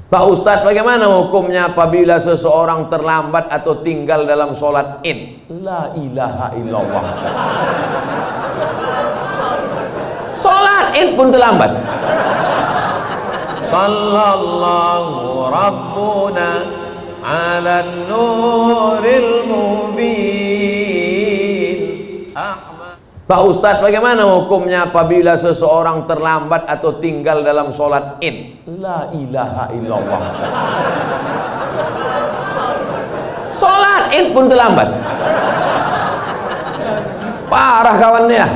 Pak Ustadz, bagaimana hukumnya apabila seseorang terlambat atau tinggal dalam sholat id? La ilaha illallah. Sholat id pun terlambat. Sallallahu Rabbuna ala nuril mubin. Pak Ustadz, bagaimana hukumnya apabila seseorang terlambat atau tinggal dalam sholat id? La ilaha illallah. Sholat id pun terlambat. Parah kawannya.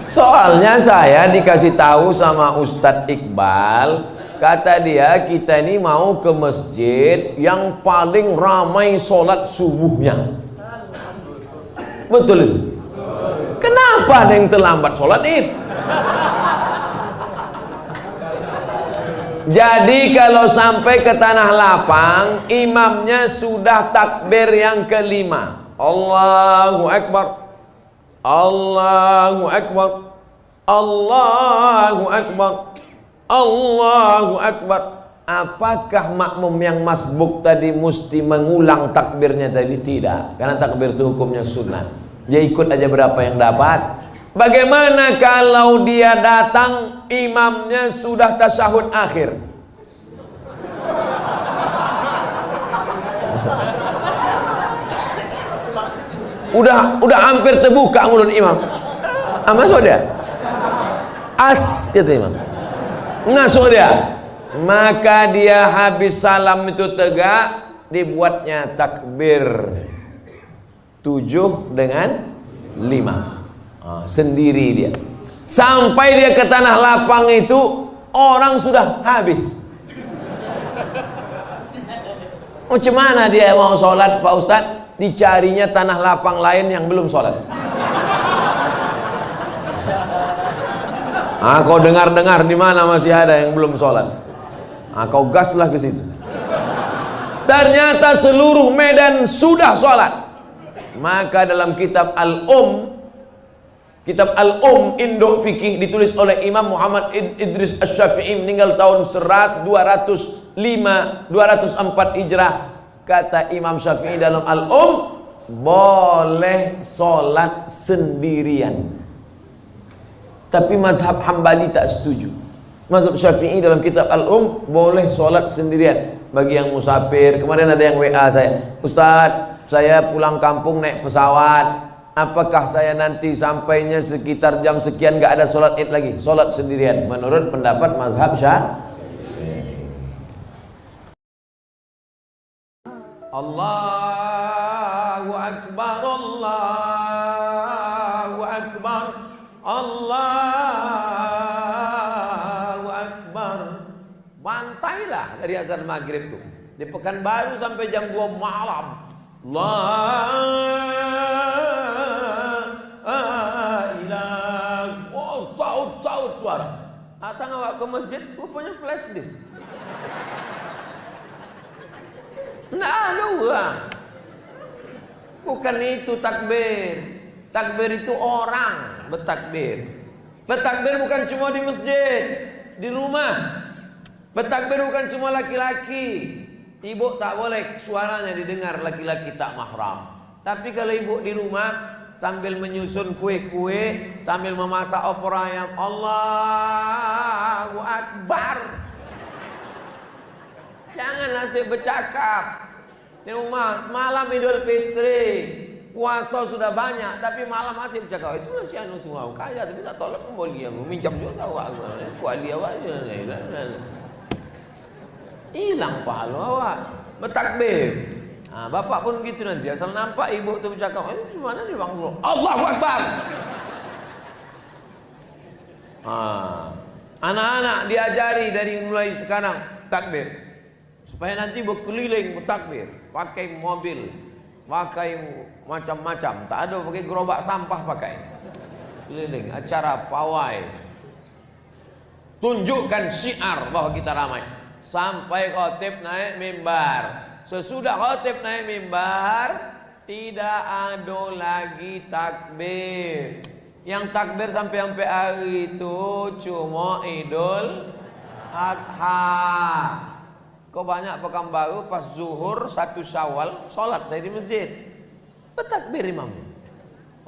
Soalnya saya dikasih tahu sama Ustadz Iqbal, kata dia, kita ini mau ke masjid yang paling ramai sholat subuhnya. Betul itu? Kenapa ada yang terlambat sholat id? Jadi kalau sampai ke tanah lapang, imamnya sudah takbir yang kelima. Allahu Akbar, Allahu Akbar, Allahu Akbar, Allahu Akbar. Apakah makmum yang masbuk tadi mesti mengulang takbirnya tadi? Tidak, karena takbir itu hukumnya sunnah. Dia ikut aja berapa yang dapat. Bagaimana kalau dia datang imamnya sudah tasyahud akhir? Udah hampir terbuka mulut imam. Masuk dia. As kata imam. Masuk dia. Maka dia habis salam itu tegak, dibuatnya takbir 7 dengan 5. Sendiri dia. Sampai dia ke tanah lapang itu orang sudah habis. Macam mana dia mau sholat Pak Ustadz? Dicarinya tanah lapang lain yang belum sholat. Kau dengar-dengar di mana masih ada yang belum sholat. Kau gaslah ke situ. Ternyata seluruh Medan sudah sholat. Maka dalam kitab Al-Um Indo Fikih ditulis oleh Imam Muhammad Idris Asy-Syafi'i, meninggal tahun 204 Hijrah. Kata Imam Syafi'i dalam Al-Um, boleh sholat sendirian. Tapi mazhab Hambali tak setuju. Mazhab Syafi'i dalam kitab Al-Um boleh sholat sendirian. Bagi yang musafir, kemarin ada yang WA saya, Ustadz, saya pulang kampung naik pesawat, apakah saya nanti sampainya sekitar jam sekian gak ada sholat id lagi? Sholat sendirian menurut pendapat mazhab Syafi'i. Allahu Akbar, Allahu Akbar, Allahu Akbar. Bantailah dari azan maghrib tuh di Pekanbaru sampai jam 2 malam. La ilaha. Oh, saut suara. Datang awak ke masjid, rupanya flash disk. Nggak ada orang. Bukan itu takbir. Takbir itu orang bertakbir. Bertakbir bukan cuma di masjid, di rumah. Bertakbir bukan cuma laki-laki. Ibu tak boleh suaranya didengar laki-laki tak mahram. Tapi kalau ibu di rumah sambil menyusun kue-kue, sambil memasak opor ayam, Allahu Akbar. Jangan asik bercakap. Di rumah malam Idul Fitri, puasa sudah banyak, tapi malam masih bercakap. Itulah si anu tu kaya, tapi tak tolak pemboli yang minjam juga awak. Kuali awak hilang pahala awak. Bertakbir. Bapak pun gitu nanti, asal nampak ibu tu bercakap, mana dia bang dulu? Allahu Akbar. Anak-anak diajari dari mulai sekarang takbir, supaya nanti berkeliling bertakbir, pakai mobil, pakai macam-macam, tak ada pakai gerobak sampah, pakai keliling acara pawai, tunjukkan syiar bahwa kita ramai. Sampai khotib naik mimbar. Sesudah khotib naik mimbar, tidak ada lagi takbir. Yang takbir sampai hari itu cuma Idul Adha. Kok banyak Pekanbaru pas zuhur 1 Syawal sholat saya di masjid, bertakbir imamnya,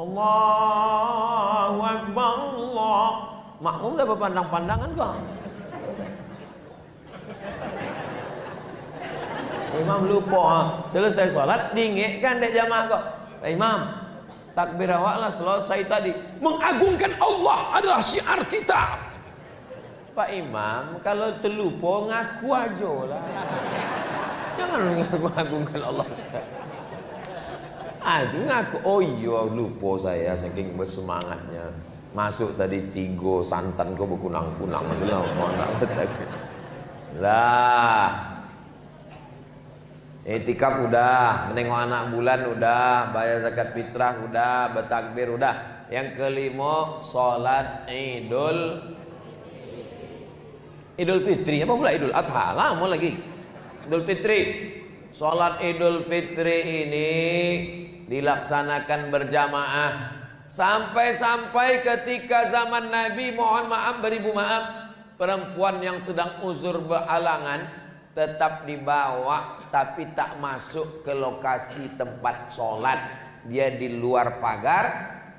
Allahu Akbar, Allah. Makmum dah berpandang-pandangan kok. Imam lupa, selesai sholat dingekkan dek jamaah kok. Imam, takbir awak lah selesai tadi. Mengagungkan Allah adalah syiar kita. Pak Imam, kalau terlupa ngaku aja lah. Jangan mengagung-agungkan Allah. Aja ngaku, oh iya lupa saya saking bersemangatnya. Masuk tadi 3 santan kau berkunang-kunang aja lah. Lah. Itikaf udah, menengok anak bulan udah, bayar zakat fitrah udah, bertakbir udah. Yang kelima, sholat Idul Fitri. Apa pula Idul Adha? Lama lagi. Idul Fitri. Sholat Idul Fitri ini dilaksanakan berjamaah. Sampai-sampai ketika zaman Nabi, mohon maaf beribu maaf, perempuan yang sedang uzur berhalangan tetap dibawa tapi tak masuk ke lokasi tempat sholat. Dia di luar pagar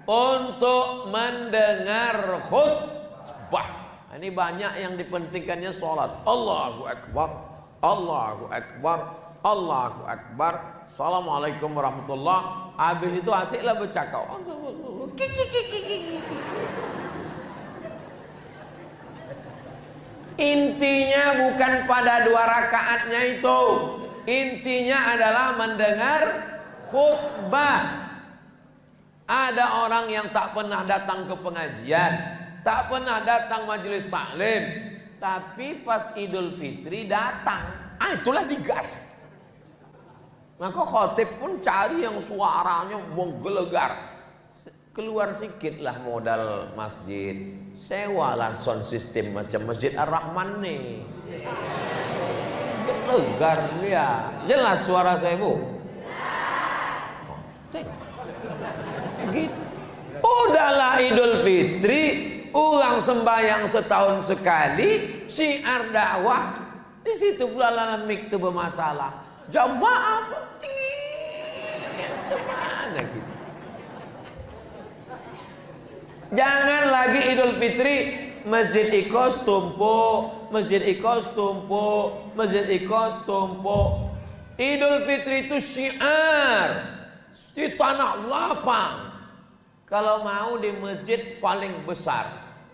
untuk mendengar khutbah. Ini banyak yang dipentingkannya sholat. Allahu Akbar, Allahu Akbar, Allahu Akbar, Assalamualaikum warahmatullah. Habis itu asiklah bercakap. Intinya bukan pada 2 rakaatnya itu. Intinya adalah mendengar khutbah. Ada orang yang tak pernah datang ke pengajian, tak pernah datang majelis taklim, tapi pas Idul Fitri datang. Itulah digas. Maka khotib pun cari yang suaranya menggelegar. Keluar sikitlah modal masjid, sewalah sound system macam Masjid Ar-Rahman nih, gelegar dia. Jelas suara saya bu? Oh, tengok. Gitu. Udahlah Idul Fitri, orang sembahyang setahun sekali, syiar dakwah. Di situ pula dalam mik itu bermasalah. Jamaah macam mana gitu? Jangan lagi Idul Fitri masjid ikos tumpuk, masjid ikos tumpuk, masjid ikos tumpuk. Idul Fitri itu syiar di tanah lapang. Kalau mau di masjid paling besar.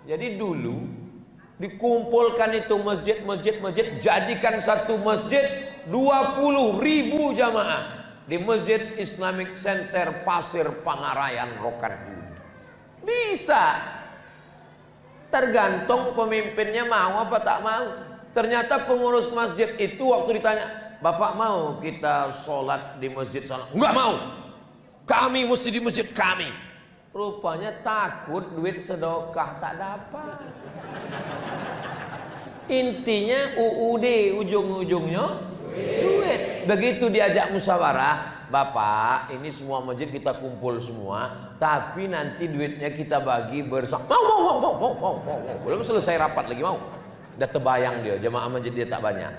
Jadi dulu dikumpulkan itu masjid, jadikan satu masjid 20.000 jamaah di Masjid Islamic Center Pasir Pangarayan Rokan. Bisa, tergantung pemimpinnya mau apa tak mau. Ternyata pengurus masjid itu waktu ditanya, Bapak mau kita sholat di masjid sana? Enggak mau, kami mesti di masjid kami. Rupanya takut duit sedekah tak dapat. Intinya UUD, ujung-ujungnya duit. Begitu diajak musyawarah, Bapak, ini semua masjid kita kumpul semua, tapi nanti duitnya kita bagi bersama. Mau. Belum selesai rapat lagi mau. Udah terbayang dia, jemaah masjid dia tak banyak.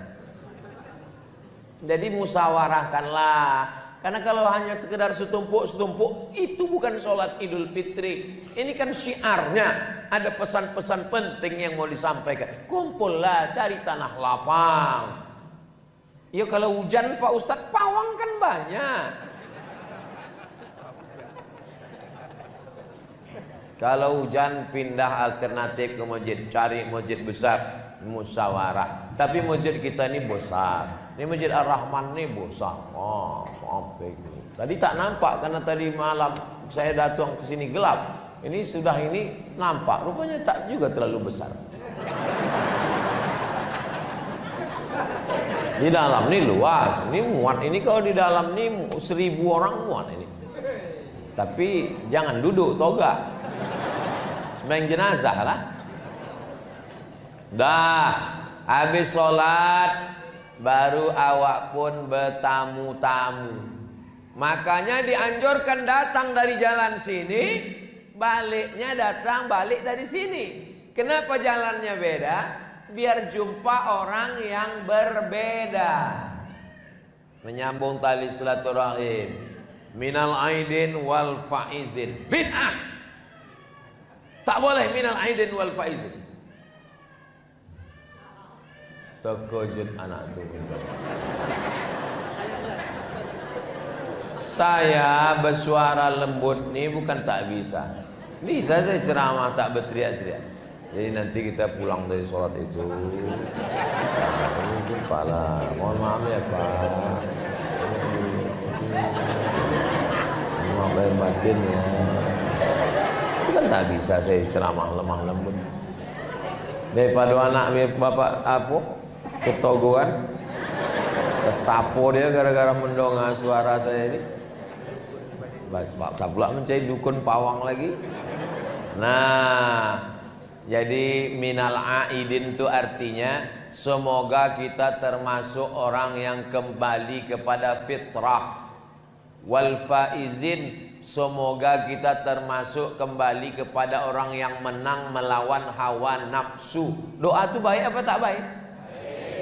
Jadi musyawarahkanlah. Karena kalau hanya sekedar setumpuk, itu bukan sholat Idul Fitri. Ini kan syiarnya. Ada pesan-pesan penting yang mau disampaikan. Kumpullah, cari tanah lapang. Ya kalau hujan Pak Ustadz, pawang kan banyak. Kalau hujan pindah alternatif ke masjid, cari masjid besar, musyawarah. Tapi masjid kita ini besar. Ini Masjid Ar-Rahman ini besar. Oh, sampai ini. Tadi tak nampak karena tadi malam saya datang ke sini gelap. Ini sudah ini nampak. Rupanya tak juga terlalu besar. Di dalam ini luas, ini muat. Ini kalau di dalam ini 1000 orang muat ini. Tapi jangan duduk toga. Sembahyang jenazah lah. Dah, habis sholat baru awak pun bertamu-tamu. Makanya dianjurkan datang dari jalan sini, baliknya datang balik dari sini. Kenapa jalannya beda? Biar jumpa orang yang berbeda. Menyambung tali silaturahim. Minal aidin wal faizin. Bid'ah. Tak boleh minal aidin wal faizin. Terkejut anak itu. Saya bersuara lembut nih bukan tak bisa. Bisa saya ceramah tak berteriak-teriak. Jadi nanti kita pulang dari sholat itu, jumpa lah. Mohon maaf ya Pak. Maaf lahir batin ya. Bukan tak bisa saya ceramah lemah lembut. Daripada anak bapak apa ketogoan, kesapo dia gara-gara mendongak suara saya ini. Saya pula mencari dukun pawang lagi. Nah, jadi minal aidin itu artinya semoga kita termasuk orang yang kembali kepada fitrah. Wal faizin, semoga kita termasuk kembali kepada orang yang menang melawan hawa nafsu. Doa itu baik apa tak baik?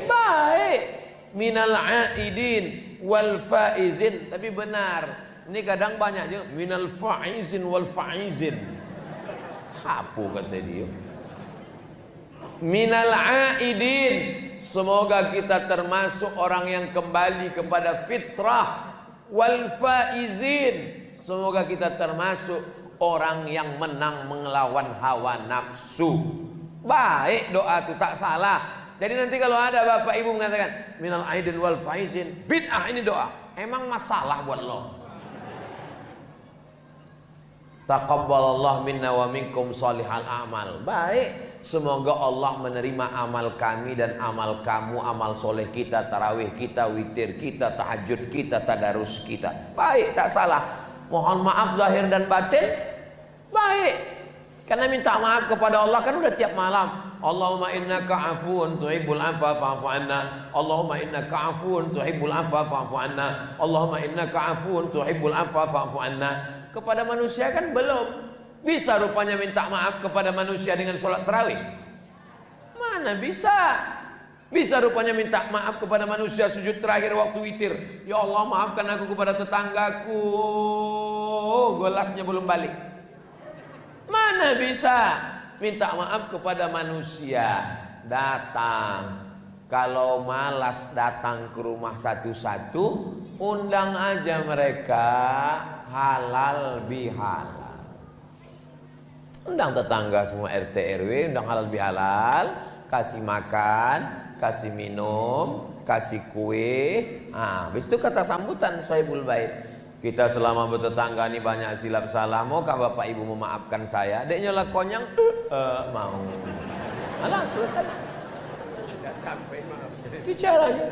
Baik. Minal aidin wal faizin, tapi benar. Ini kadang banyak juga minal faizin wal faizin. Apa kata dia? Minal aidin, semoga kita termasuk orang yang kembali kepada fitrah. Wal faizin, semoga kita termasuk orang yang menang melawan hawa nafsu. Baik, doa itu tak salah. Jadi nanti kalau ada bapak ibu mengatakan minal aidin wal faizin, bid'ah ini doa, emang masalah buat lo? Taqabbalallah minna wa minkum salihal amal. Baik, semoga Allah menerima amal kami dan amal kamu, amal soleh kita, tarawih kita, witir kita, tahajud kita, tadarus kita. Baik, tak salah. Mohon maaf zahir dan batin. Baik. Karena minta maaf kepada Allah kan udah tiap malam. Allahumma innaka afuun tuhibbul afwa fa'fu anna. Allahumma innaka afuun tuhibbul afwa fa'fu anna. Allahumma innaka afuun tuhibbul afwa fa'fu anna. Kepada manusia kan belum. Bisa rupanya minta maaf kepada manusia dengan sholat tarawih? Mana bisa? Bisa rupanya minta maaf kepada manusia sujud terakhir waktu witir. Ya Allah, maafkan aku kepada tetanggaku, gelasnya belum balik. Mana bisa minta maaf kepada manusia? Datang. Kalau malas datang ke rumah satu-satu, undang aja mereka, halal bihalal. Undang tetangga semua RT RW, undang halal bihalal, kasih makan, kasih minum, kasih kue. Habis itu kata sambutan Sohibul Bait. Kita selama bertetangga ini banyak silap salah. Maukah bapak ibu memaafkan saya? Deknya lah konyang, mau. Alah, selesai. Itu caranya.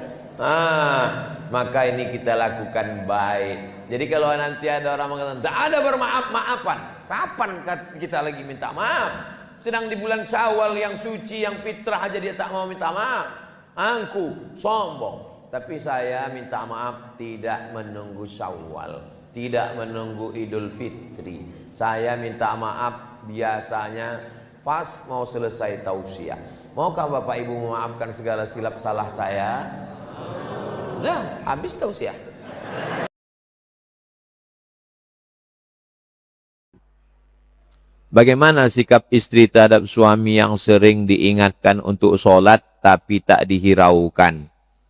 Maka ini kita lakukan baik. Jadi kalau nanti ada orang mengatakan tak ada bermaaf-maafan, kapan kita lagi minta maaf? Sedang di bulan Syawal yang suci, yang fitrah aja dia tak mau minta maaf. Angku, sombong. Tapi saya minta maaf tidak menunggu Syawal, tidak menunggu Idul Fitri. Saya minta maaf biasanya pas mau selesai tausiah. Maukah bapak ibu memaafkan segala silap salah saya? Udah, habis tausiah. Bagaimana sikap istri terhadap suami yang sering diingatkan untuk sholat tapi tak dihiraukan?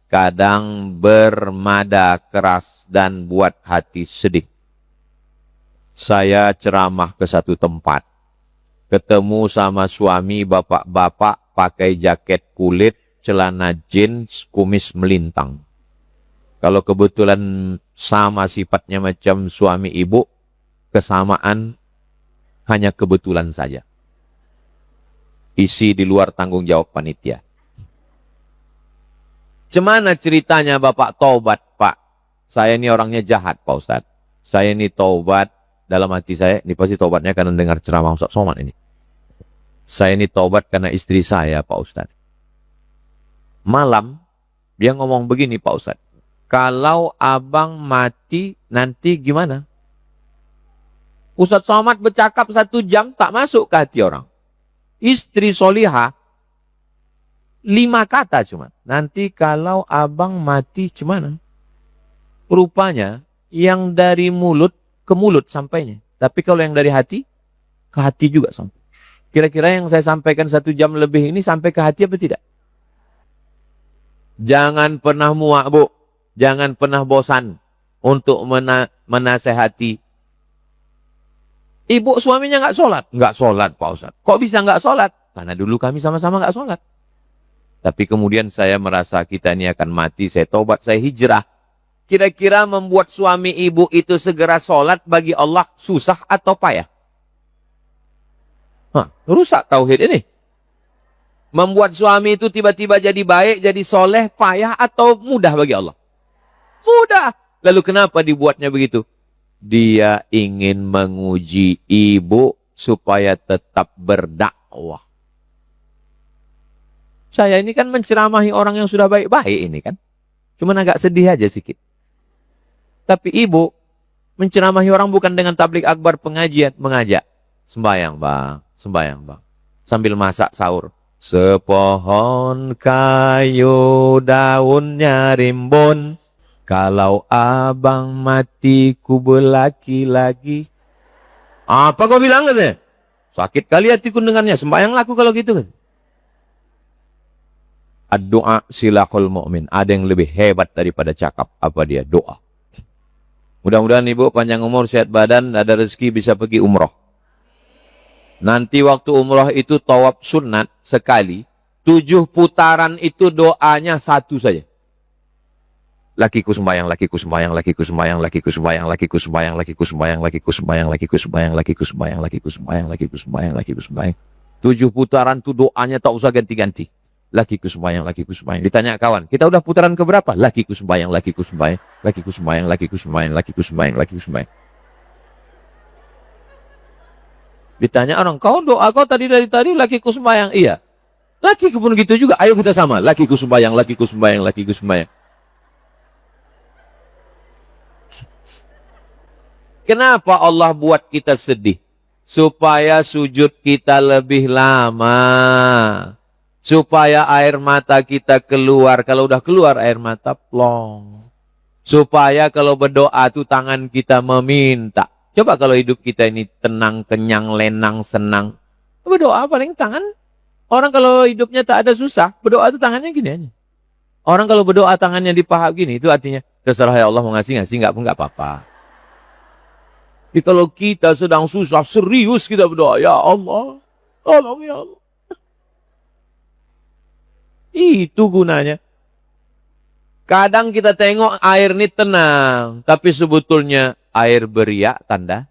Kadang bermada keras dan buat hati sedih. Saya ceramah ke satu tempat. Ketemu sama suami bapak-bapak pakai jaket kulit, celana jeans, kumis melintang. Kalau kebetulan sama sifatnya macam suami ibu, kesamaan hanya kebetulan saja. Isi di luar tanggung jawab panitia. Cemana ceritanya bapak taubat, Pak? Saya ini orangnya jahat, Pak Ustadz. Saya ini taubat dalam hati saya. Ini pasti taubatnya karena dengar ceramah Ustadz Somad ini. Saya ini taubat karena istri saya, Pak Ustadz. Malam, dia ngomong begini, Pak Ustadz. kalau abang mati nanti gimana? Ustadz Somad bercakap 1 jam tak masuk ke hati orang. Istri solihah 5 kata cuma. Nanti kalau abang mati gimana? Rupanya yang dari mulut ke mulut sampainya. Tapi kalau yang dari hati, ke hati juga sampai. Kira-kira yang saya sampaikan 1 jam lebih ini sampai ke hati apa tidak? Jangan pernah muak, Bu. Jangan pernah bosan untuk menasehati. Ibu suaminya nggak sholat. Nggak sholat, Pak Ustadz. Kok bisa nggak sholat? Karena dulu kami sama-sama nggak sholat. Tapi kemudian saya merasa kita ini akan mati. Saya tobat, saya hijrah. Kira-kira membuat suami ibu itu segera sholat bagi Allah susah atau payah? Rusak tauhid ini. Membuat suami itu tiba-tiba jadi baik, jadi soleh, payah atau mudah bagi Allah? Mudah. Lalu kenapa dibuatnya begitu? Dia ingin menguji ibu supaya tetap berdakwah. Saya ini kan menceramahi orang yang sudah baik-baik ini kan. Cuman agak sedih aja sedikit. Tapi ibu menceramahi orang bukan dengan tablik akbar pengajian. Mengajak. Sembayang bang, sembayang bang. Sambil masak sahur. Sepohon kayu daunnya rimbun. Kalau abang mati ku belaki lagi. Apa kau bilang katanya? Sakit kali hatiku dengannya. Sembayang laku kalau gitu kan. Ad-doa silahul mu'min. Ada yang lebih hebat daripada cakap. Apa dia? Doa. Mudah-mudahan ibu panjang umur, sehat badan, ada rezeki bisa pergi umroh. Nanti waktu umroh itu tawaf sunat sekali. 7 putaran itu doanya 1 saja. Lakiku sembayang, lakiku sembayang, lakiku sembayang, lakiku sembayang, lakiku sembayang, lakiku sembayang, lakiku sembayang, lakiku sembayang, lakiku sembayang, lakiku sembayang, lakiku sembayang, lakiku sembayang. 7 putaran tuh doanya tak usah ganti-ganti. Lakiku sembayang, lakiku sembayang. Ditanya kawan, kita udah putaran keberapa? Lakiku sembayang, lakiku sembayang, lakiku sembayang, lakiku sembayang, lakiku sembayang, lakiku sembayang. Ditanya orang, kau doa kau tadi dari tadi lakiku sembayang? Iya. Lakiku pun gitu juga. Ayo kita sama. Lakiku sembayang, lakiku sembayang, lakiku sembayang. Kenapa Allah buat kita sedih? Supaya sujud kita lebih lama. Supaya air mata kita keluar. Kalau udah keluar air mata plong. Supaya kalau berdoa tuh tangan kita meminta. Coba kalau hidup kita ini tenang, kenyang, lenang, senang. Berdoa paling tangan. Orang kalau hidupnya tak ada susah, berdoa tuh tangannya gini aja. Orang kalau berdoa tangannya di paha gini, itu artinya terserah ya Allah mau ngasih, nggak pun nggak apa-apa. Jadi kalau kita sedang susah, serius kita berdoa, ya Allah, tolong ya Allah. Itu gunanya. Kadang kita tengok air ini tenang, tapi sebetulnya air beriak tanda.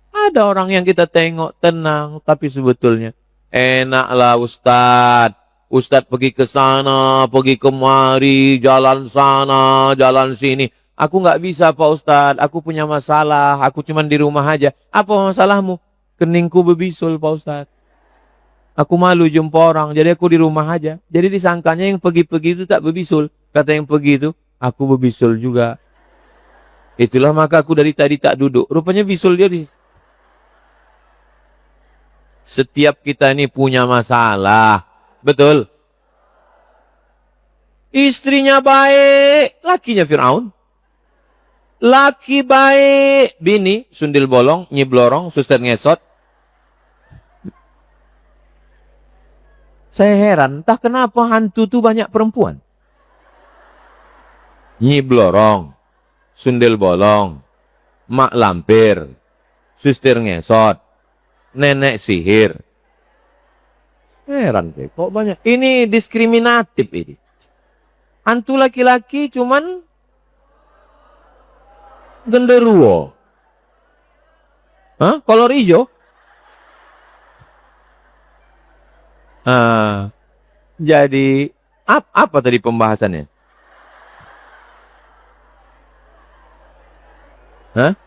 Ada orang yang kita tengok tenang, tapi sebetulnya enaklah Ustadz. Ustadz pergi ke sana, pergi kemari, jalan sana, jalan sini. Aku nggak bisa Pak Ustadz, aku punya masalah, aku cuma di rumah aja. Apa masalahmu? Keningku berbisul Pak Ustadz. Aku malu jumpa orang, jadi aku di rumah aja. Jadi disangkanya yang pergi-pergi itu tak berbisul. Kata yang pergi itu, aku berbisul juga. Itulah maka aku dari tadi tak duduk. Rupanya bisul dia di... Setiap kita ini punya masalah. Betul? Istrinya baik, lakinya Fir'aun. Laki baik, bini, sundil bolong, nyiblorong, suster ngesot. Saya heran, entah kenapa hantu tuh banyak perempuan. Nyiblorong, sundil bolong, mak lampir, suster ngesot, nenek sihir. Heran deh, kok banyak. Ini diskriminatif ini. Hantu laki-laki cuman genderuwo. Hah? Kolor hijau? Jadi apa tadi pembahasannya? Hah?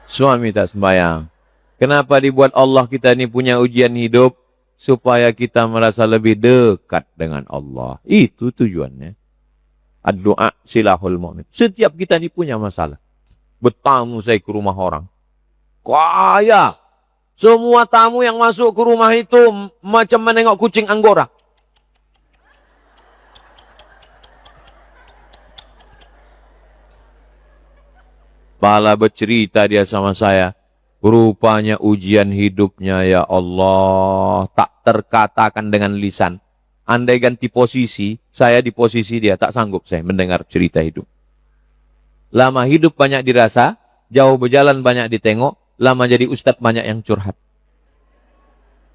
Suami tak sembahyang. Kenapa dibuat Allah kita ini punya ujian hidup? supaya kita merasa lebih dekat dengan Allah. Itu tujuannya. Ad-du'a silahul mu'min. Setiap kita ini punya masalah. Bertamu saya ke rumah orang. Kaya. Semua tamu yang masuk ke rumah itu macam menengok kucing Anggora. Pala bercerita dia sama saya. Rupanya ujian hidupnya ya Allah tak terkatakan dengan lisan. Andai ganti posisi, saya di posisi dia, tak sanggup saya mendengar cerita hidup. Lama hidup banyak dirasa, jauh berjalan banyak ditengok, lama jadi ustadz banyak yang curhat.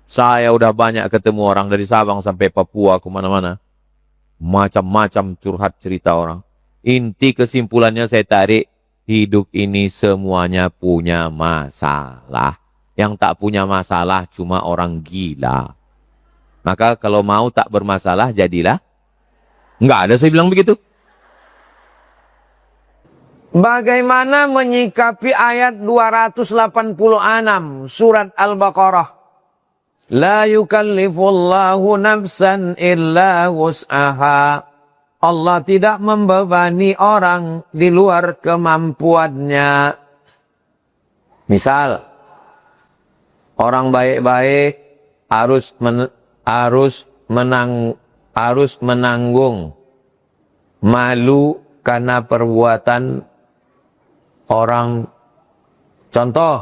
Saya udah banyak ketemu orang dari Sabang sampai Papua, kemana-mana. Macam-macam curhat cerita orang. Inti kesimpulannya saya tarik, hidup ini semuanya punya masalah. Yang tak punya masalah cuma orang gila. Maka kalau mau tak bermasalah, jadilah. Enggak ada saya bilang begitu. Bagaimana menyikapi ayat 286 surat Al-Baqarah? La yukallifullahu nafsan illa wus'aha. Allah tidak membebani orang di luar kemampuannya. Misal, orang baik-baik harus menanggung malu karena perbuatan orang. Contoh,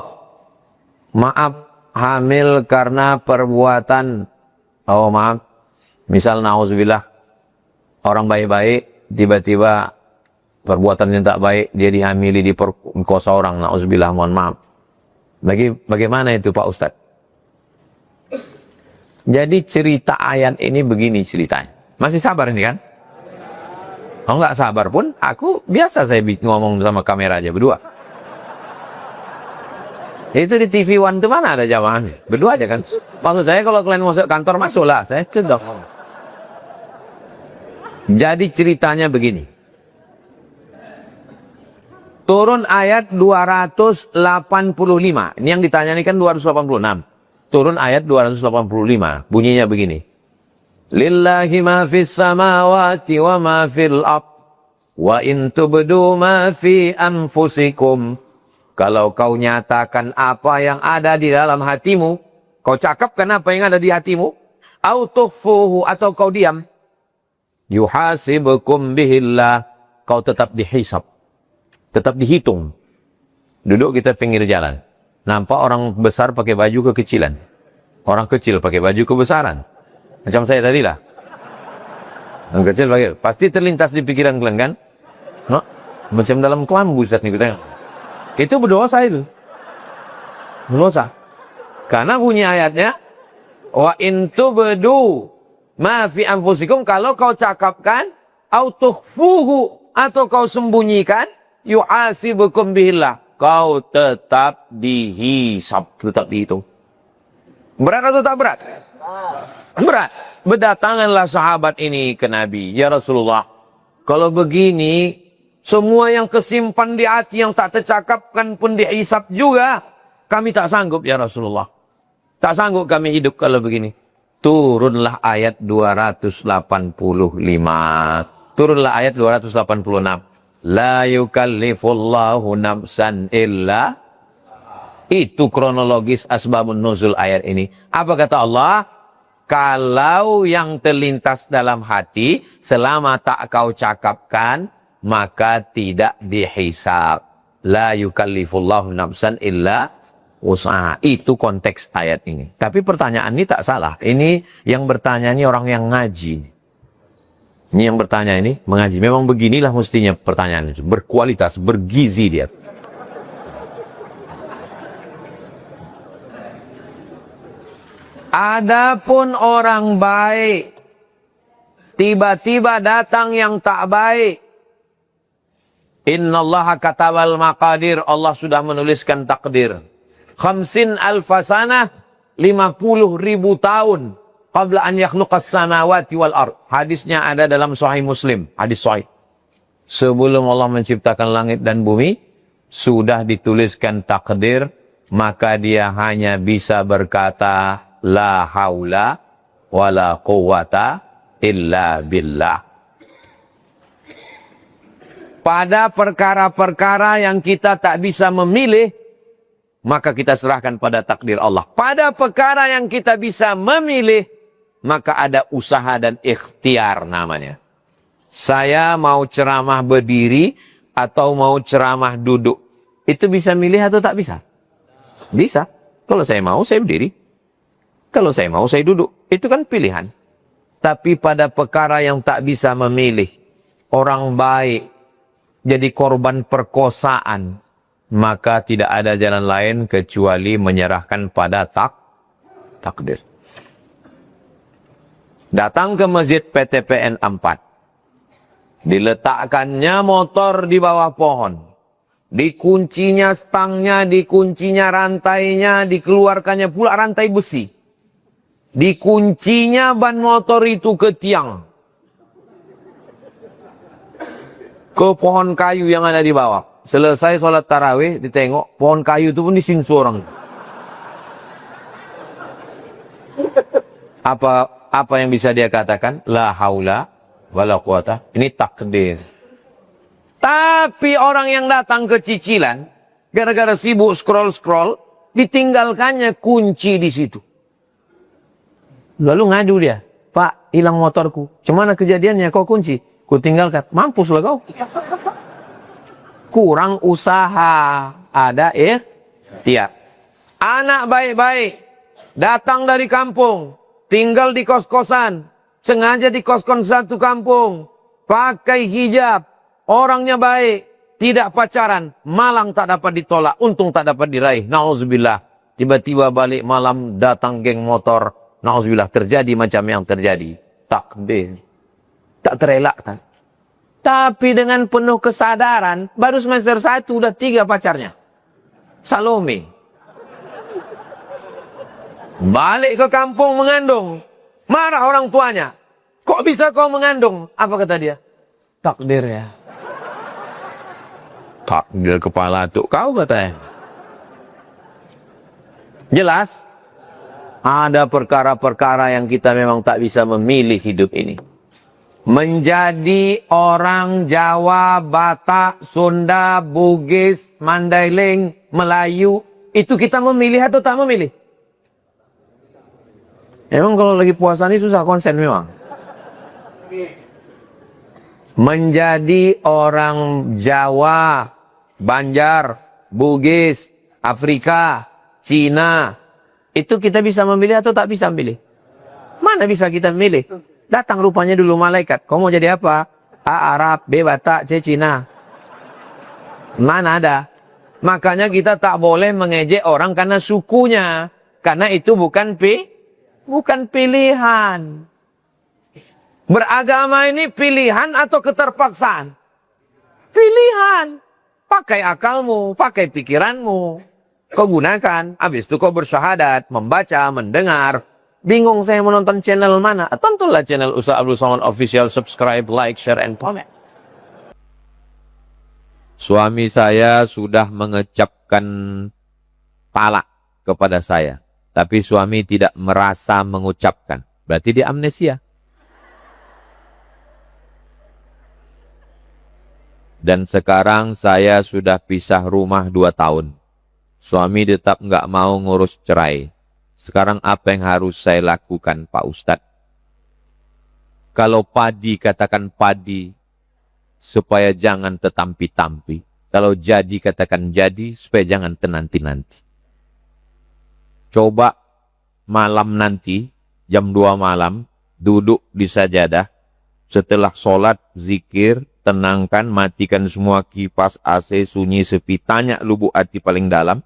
maaf, hamil karena perbuatan, misal na'udzubillah, orang baik-baik tiba-tiba perbuatan yang tak baik, dia dihamili, diperkosa orang, na'udzubillah, mohon maaf. Bagaimana itu Pak Ustadz? Jadi cerita ayat ini begini ceritanya. Masih sabar ini kan? Kalau nggak sabar pun, aku biasa saya ngomong sama kamera aja berdua. Itu di TV One itu mana ada jamaahnya? Berdua aja kan? Maksud saya kalau kalian masuk kantor, masuklah. Saya cedok. Jadi ceritanya begini. Turun ayat 285. Ini yang ditanya ini kan 286. Turun ayat 285. Bunyinya begini. Lillahi ma fis samawati wa ma fil ard. Wa in tubdu ma fi anfusikum. Kalau kau nyatakan apa yang ada di dalam hatimu, kau cakapkan apa yang ada di hatimu, au tukhfuhu, atau kau diam, yuhasibukum bihillah, kau tetap dihisab, tetap dihitung. Duduk kita pinggir jalan. Nampak orang besar pakai baju kekecilan. Orang kecil pakai baju kebesaran. Macam saya tadi lah. Orang kecil pakai. Pasti terlintas di pikiran kalian kan? No? Macam dalam kelambu Ustaz nih kita. Itu berdosa itu. Berdosa. Karena bunyi ayatnya. Wa in tubdu ma fi anfusikum. Kalau kau cakapkan. Au tukhfuhu. Atau kau sembunyikan. Yuhasibukum bihillah. Kau tetap dihisab, tetap dihitung. Berat atau tak berat? Berat. Berdatanganlah sahabat ini ke Nabi. Ya Rasulullah, kalau begini, semua yang kesimpan di hati yang tak tercakapkan pun dihisab juga. Kami tak sanggup ya Rasulullah. Tak sanggup kami hidup kalau begini. Turunlah ayat 285. Turunlah ayat 286. La yukallifullahu nafsan illa. Itu kronologis asbabun nuzul ayat ini. Apa kata Allah? Kalau yang terlintas dalam hati selama tak kau cakapkan, maka tidak dihisab. La yukallifullahu nafsan illa usaha. Itu konteks ayat ini. Tapi pertanyaan ini tak salah. Ini yang bertanya ini orang yang ngaji. Ini yang bertanya ini mengaji. Memang beginilah mestinya pertanyaan itu. Berkualitas, bergizi dia. Adapun orang baik, tiba-tiba datang yang tak baik. Innallaha katabal maqadir. Allah sudah menuliskan takdir. 50 alfasanah, 50.000 tahun. Qabla an yakhluqas samawati wal ard. Hadisnya ada dalam Sahih Muslim. Hadis sahih. Sebelum Allah menciptakan langit dan bumi, sudah dituliskan takdir, maka dia hanya bisa berkata, la haula wala quwata illa billah. Pada perkara-perkara yang kita tak bisa memilih, maka kita serahkan pada takdir Allah. Pada perkara yang kita bisa memilih, maka ada usaha dan ikhtiar namanya. Saya mau ceramah berdiri atau mau ceramah duduk. Itu bisa milih atau tak bisa? Bisa. Kalau saya mau, saya berdiri. Kalau saya mau, saya duduk. Itu kan pilihan. Tapi pada perkara yang tak bisa memilih, orang baik jadi korban perkosaan, maka tidak ada jalan lain kecuali menyerahkan pada takdir. Datang ke masjid PTPN 4. Diletakkannya motor di bawah pohon. Dikuncinya stangnya, dikuncinya rantainya, dikeluarkannya pula rantai besi. Dikuncinya ban motor itu ke tiang. Ke pohon kayu yang ada di bawah. Selesai sholat tarawih, ditengok, pohon kayu itu pun disinsu orang. Apa yang bisa dia katakan? La haula wala quwata. Ini takdir. Tapi orang yang datang ke cicilan, gara-gara sibuk scroll-scroll, ditinggalkannya kunci di situ. Lalu ngadu dia, Pak, hilang motorku. Cemana kejadiannya? Kau kunci? Ku tinggalkan. Mampuslah kau. Kurang usaha. Ada ikhtiar. Anak baik-baik. Datang dari kampung. Tinggal di kos-kosan. Sengaja di kos-kosan satu kampung. Pakai hijab. Orangnya baik. Tidak pacaran. Malang tak dapat ditolak. Untung tak dapat diraih. Nauzubillah. Tiba-tiba balik malam datang geng motor. Nauzubillah. Terjadi macam yang terjadi. Takdir. Tak terelakkan. Tapi dengan penuh kesadaran, baru semester 1 udah 3 pacarnya. Salome. Balik ke kampung mengandung. Marah orang tuanya. Kok bisa kau mengandung? Apa kata dia? Takdir ya. Takdir kepala tuh kau katanya. Jelas? Ada perkara-perkara yang kita memang tak bisa memilih hidup ini. Menjadi orang Jawa, Batak, Sunda, Bugis, Mandailing, Melayu, itu kita memilih atau tak memilih? Emang kalau lagi puasa ini susah konsen memang. Menjadi orang Jawa, Banjar, Bugis, Afrika, Cina, itu kita bisa memilih atau tak bisa memilih? Mana bisa kita memilih? Datang rupanya dulu malaikat. Kau mau jadi apa? A. Arab, B. Batak, C. Cina. Mana ada? Makanya kita tak boleh mengejek orang karena sukunya. Karena itu bukan pilihan. Beragama ini pilihan atau keterpaksaan? Pilihan. Pakai akalmu, pakai pikiranmu. Kau gunakan. Habis itu kau bersyahadat, membaca, mendengar. Bingung saya menonton channel mana? Tontonlah channel Ustaz Abdul Somad Official. Subscribe, like, share, and comment. Suami saya sudah mengecapkan talak kepada saya. Tapi suami tidak merasa mengucapkan. Berarti dia amnesia. Dan sekarang saya sudah pisah rumah 2 tahun. Suami tetap nggak mau ngurus cerai. Sekarang apa yang harus saya lakukan, Pak Ustadz? Kalau padi, katakan padi, supaya jangan tetampi-tampi. Kalau jadi, katakan jadi, supaya jangan tenanti-nanti. Coba malam nanti, jam 2 malam, duduk di sajadah. Setelah sholat, zikir, tenangkan, matikan semua kipas, AC, sunyi, sepi. Tanya lubuk hati paling dalam,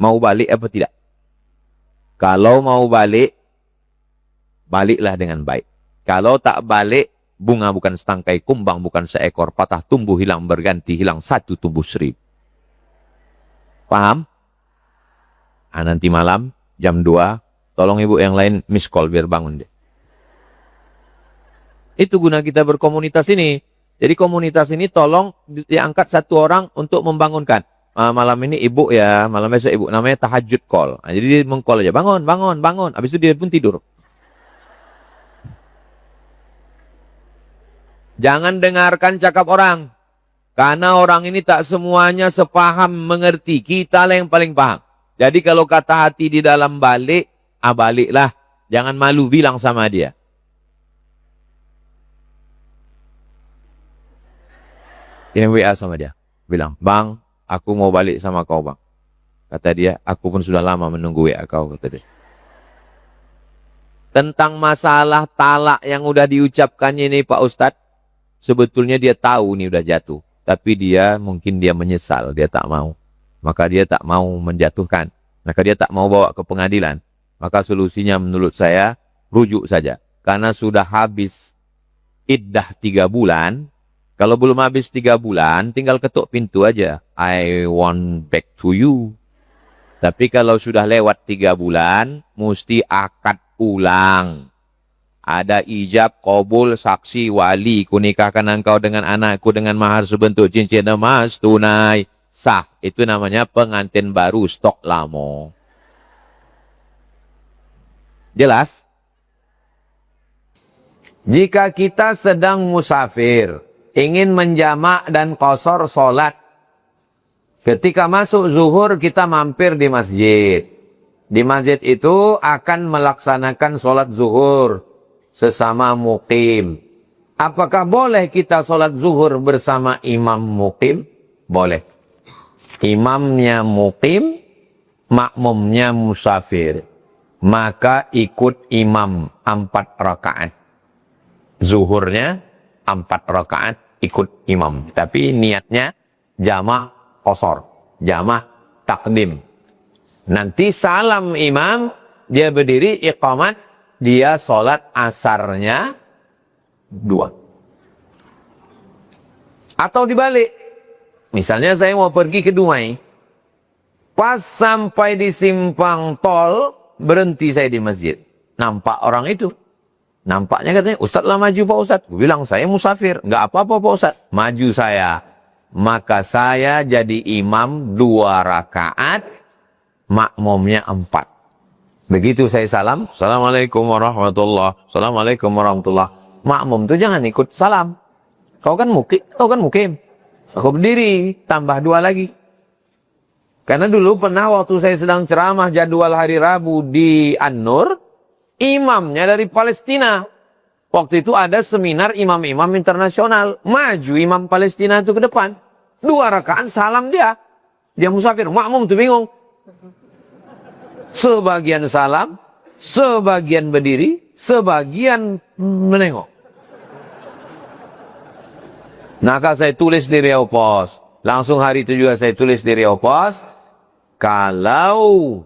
mau balik apa tidak? Kalau mau balik, baliklah dengan baik. Kalau tak balik, bunga bukan setangkai, kumbang bukan seekor, patah tumbuh hilang berganti, hilang satu tumbuh 1000. Paham? Nanti malam, jam 2, tolong ibu yang lain miss call biar bangun deh. Itu guna kita berkomunitas ini. Jadi komunitas ini tolong diangkat 1 orang untuk membangunkan. malam ini ibu ya, malam besok ibu, namanya tahajud call. Nah, jadi dia meng-call aja, bangun, bangun, bangun. Habis itu dia pun tidur. Jangan dengarkan cakap orang. Karena orang ini tak semuanya sepaham mengerti. Kita lah yang paling paham. Jadi kalau kata hati di dalam balik, baliklah. Jangan malu bilang sama dia. Ini WA sama dia. Bilang, bang, aku mau balik sama kau bang. Kata dia, aku pun sudah lama menunggu WA kau. Kata dia. Tentang masalah talak yang udah diucapkannya ini Pak Ustadz. Sebetulnya dia tahu ini udah jatuh. Tapi mungkin dia menyesal. Dia tak mau. Maka dia tak mau menjatuhkan. Maka dia tak mau bawa ke pengadilan. Maka solusinya menurut saya, rujuk saja. Karena sudah habis iddah 3 bulan. Kalau belum habis 3 bulan, tinggal ketuk pintu aja. I want back to you. Tapi kalau sudah lewat 3 bulan, mesti akad ulang. Ada ijab, qabul, saksi, wali. Kunikahkan engkau dengan anakku dengan mahar sebentuk cincin emas tunai. Sah. Itu namanya pengantin baru stok lama. Jelas? Jika kita sedang musafir, ingin menjamak dan qasar solat. Ketika masuk zuhur kita mampir di masjid. Di masjid itu akan melaksanakan solat zuhur sesama muqim. Apakah boleh kita solat zuhur bersama imam muqim? Boleh. Imamnya muqim, makmumnya musafir. Maka ikut imam 4 rakaat. Zuhurnya 4 rakaat ikut imam. Tapi niatnya jamak qasar, jamak takdim. Nanti salam imam, dia berdiri iqamat, dia sholat asarnya 2. Atau dibalik. Misalnya saya mau pergi ke Dumai. Pas sampai di simpang tol, berhenti saya di masjid. Nampak orang itu. Nampaknya katanya, Ustadz lah maju Pak Ustadz. Gue bilang, saya musafir. Nggak apa-apa Pak Ustadz. Maju saya. Maka saya jadi imam 2 rakaat. Makmumnya 4. Begitu saya salam, Assalamualaikum warahmatullahi wabarakatuh. Assalamualaikum warahmatullahi wabarakatuh. Makmum tuh jangan ikut salam. Kau kan mukim. Aku berdiri, tambah 2 lagi. Karena dulu pernah waktu saya sedang ceramah jadwal hari Rabu di An-Nur, imamnya dari Palestina. Waktu itu ada seminar imam-imam internasional. Maju imam Palestina itu ke depan. 2 rakaat salam dia. Dia musafir, makmum tuh bingung. Sebagian salam, sebagian berdiri, sebagian menengok. Maka saya tulis di Riau Pos. Langsung hari itu juga saya tulis di Riau Pos. Kalau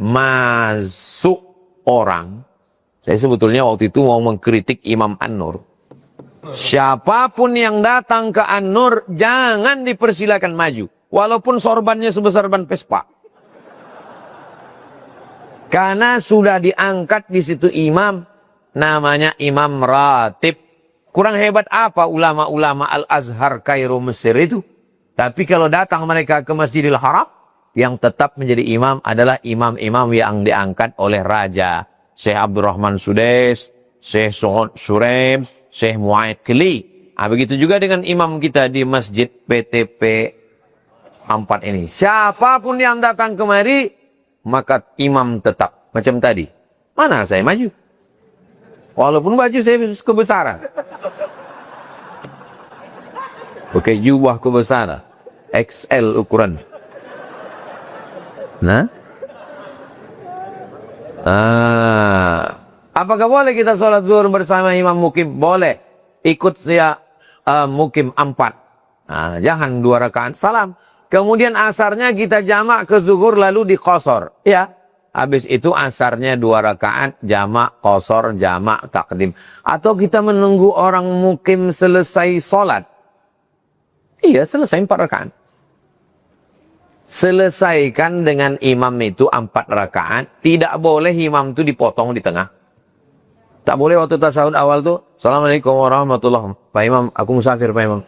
masuk orang, saya sebetulnya waktu itu mau mengkritik Imam An-Nur. Siapapun yang datang ke An-Nur, jangan dipersilakan maju. Walaupun sorbannya sebesar ban Vespa. Karena sudah diangkat di situ imam, namanya Imam Ratib. Kurang hebat apa ulama-ulama Al-Azhar Kairo Mesir itu? Tapi kalau datang mereka ke Masjidil Haram, yang tetap menjadi imam adalah imam-imam yang diangkat oleh Raja. Syekh Abdurrahman Sudais, Syekh Su'ud Suraim, Syekh Mu'aid Kili. Begitu juga dengan imam kita di Masjid PTP 4 ini. Siapapun yang datang kemari, maka imam tetap. Macam tadi. Mana saya maju? Walaupun baju saya kebesaran. Pakai jubah kebesaran. XL ukuran. Nah. Apakah boleh kita sholat zuhur bersama imam mukim? Boleh. Ikut saya mukim 4. Jangan 2 rakaat salam. Kemudian asarnya kita jamak ke zuhur lalu diqasar. Ya. Habis itu asarnya 2 rakaat, jamak, qasar, jamak, takdim. Atau kita menunggu orang mukim selesai sholat. Iya, selesai 4 rakaat. Selesaikan dengan imam itu 4 rakaat. Tidak boleh imam itu dipotong di tengah. Tak boleh waktu tasawuf awal tuh, Assalamualaikum warahmatullahi wabarakatuh. Pak Imam, aku musafir Pak Imam.